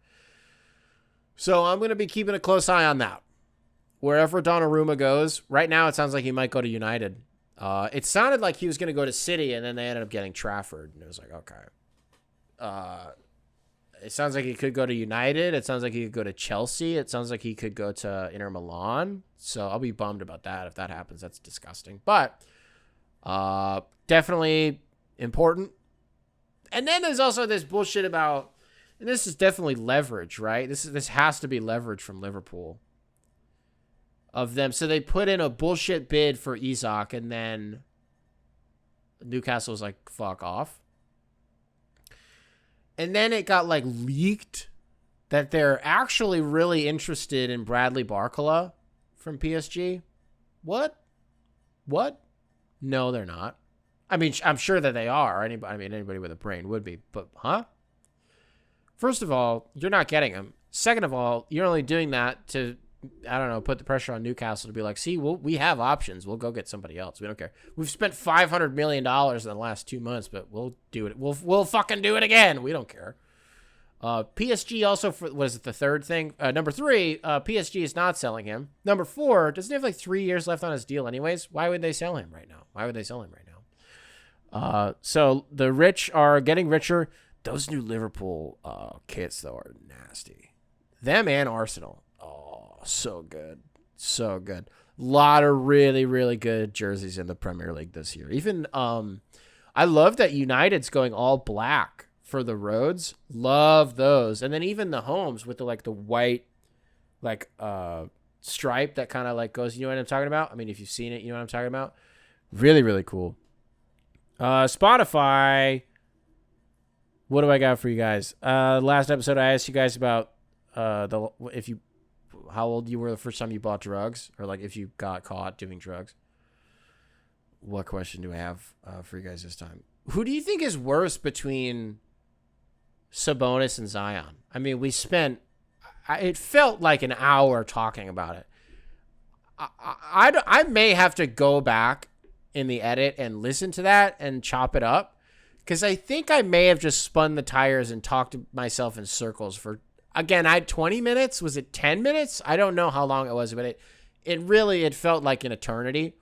So I'm going to be keeping a close eye on that. Wherever Donnarumma goes, right now it sounds like he might go to United. It sounded like he was going to go to City, and then they ended up getting Trafford. And it was like, okay. It sounds like he could go to United. It sounds like he could go to Chelsea. It sounds like he could go to Inter Milan. So I'll be bummed about that if that happens. That's disgusting. But definitely important. And then there's also this bullshit about, and this is definitely leverage, right? This has to be leverage from Liverpool of them. So they put in a bullshit bid for Isak, and then Newcastle was like, fuck off. And then it got like leaked that they're actually really interested in Bradley Barcola from PSG. What? No, they're not. I mean, I'm sure that they are. Anybody with a brain would be. But, huh? First of all, you're not getting him. Second of all, you're only doing that to, I don't know, put the pressure on Newcastle to be like, see, we have options. We'll go get somebody else. We don't care. We've spent $500 million in the last 2 months, but we'll do it. We'll fucking do it again. We don't care. PSG also, what is it, the third thing? Number 3, PSG is not selling him. Number 4, doesn't he have like 3 years left on his deal anyways? Why would they sell him right now? So the rich are getting richer. Those new Liverpool kits, though, are nasty. Them and Arsenal. Oh, so good. So good. A lot of really, really good jerseys in the Premier League this year. Even, I love that United's going all black for the roads. Love those. And then even the homes with the white, stripe that kind of goes, you know what I'm talking about? I mean, if you've seen it, you know what I'm talking about? Really, really cool. Spotify. What do I got for you guys? Last episode, I asked you guys about how old you were the first time you bought drugs, or if you got caught doing drugs. What question do I have for you guys this time? Who do you think is worse between Sabonis and Zion? I mean, we spent, it felt like an hour talking about it. I may have to go back in the edit and listen to that and chop it up, because I think I may have just spun the tires and talked to myself in circles for, again, I had 20 minutes. Was it 10 minutes? I don't know how long it was, but it felt like an eternity.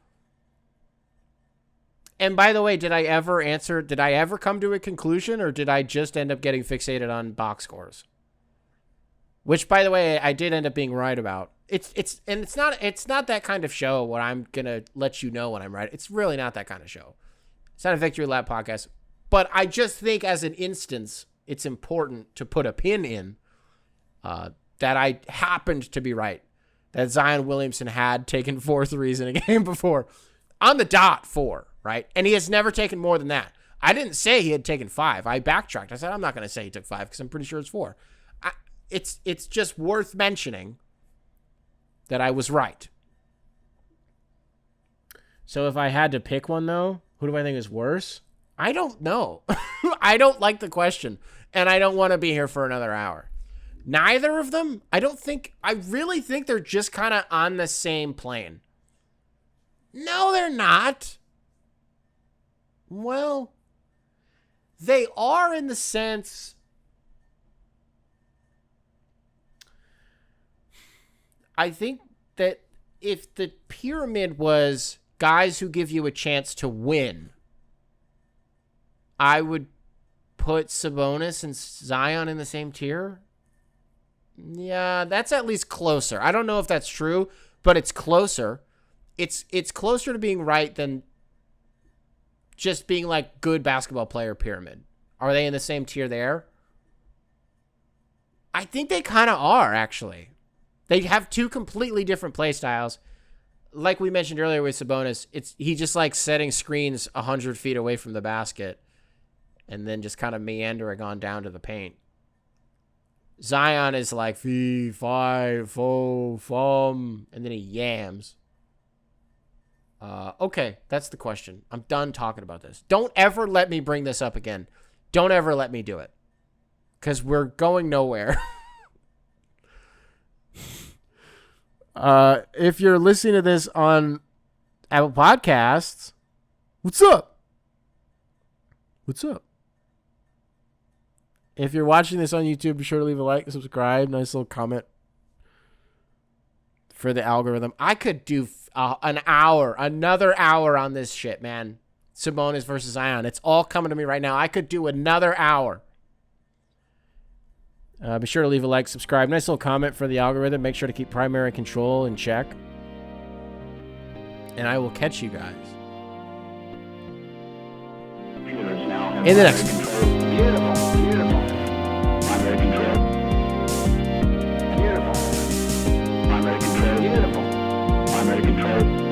And by the way, did I ever come to a conclusion, or did I just end up getting fixated on box scores? Which, by the way, I did end up being right about. It's not that kind of show where I'm going to let you know when I'm right. It's really not that kind of show. It's not a Victory Lap podcast. But I just think as an instance, it's important to put a pin in that I happened to be right. That Zion Williamson had taken 4 threes in a game before. On the dot, 4, right? And he has never taken more than that. I didn't say he had taken 5. I backtracked. I said, I'm not going to say he took 5 because I'm pretty sure it's 4. It's just worth mentioning that I was right. So if I had to pick one, though, who do I think is worse? I don't know. I don't like the question, and I don't want to be here for another hour. Neither of them, I really think they're just kind of on the same plane. No, they're not. Well, they are in the sense... I think that if the pyramid was guys who give you a chance to win, I would put Sabonis and Zion in the same tier. Yeah, that's at least closer. I don't know if that's true, but it's closer. It's closer to being right than just being like good basketball player pyramid. Are they in the same tier there? I think they kind of are, actually. They have 2 completely different play styles. Like we mentioned earlier with Sabonis, he just like setting screens 100 feet away from the basket and then just kind of meandering on down to the paint. Zion is like fee, fi, fo, fum, and then he yams. Okay, that's the question. I'm done talking about this. Don't ever let me bring this up again. Don't ever let me do it, because we're going nowhere. If you're listening to this on Apple Podcasts, what's up? What's up? If you're watching this on YouTube, be sure to leave a like and subscribe. Nice little comment for the algorithm. I could do another hour on this shit, man. Sabonis versus Zion. It's all coming to me right now. I could do another hour. Be sure to leave a like, subscribe. Nice little comment for the algorithm. Make sure to keep primary control in check. And I will catch you guys in the next one. Beautiful, beautiful. Primary control. Beautiful. Primary control. Beautiful. Primary control.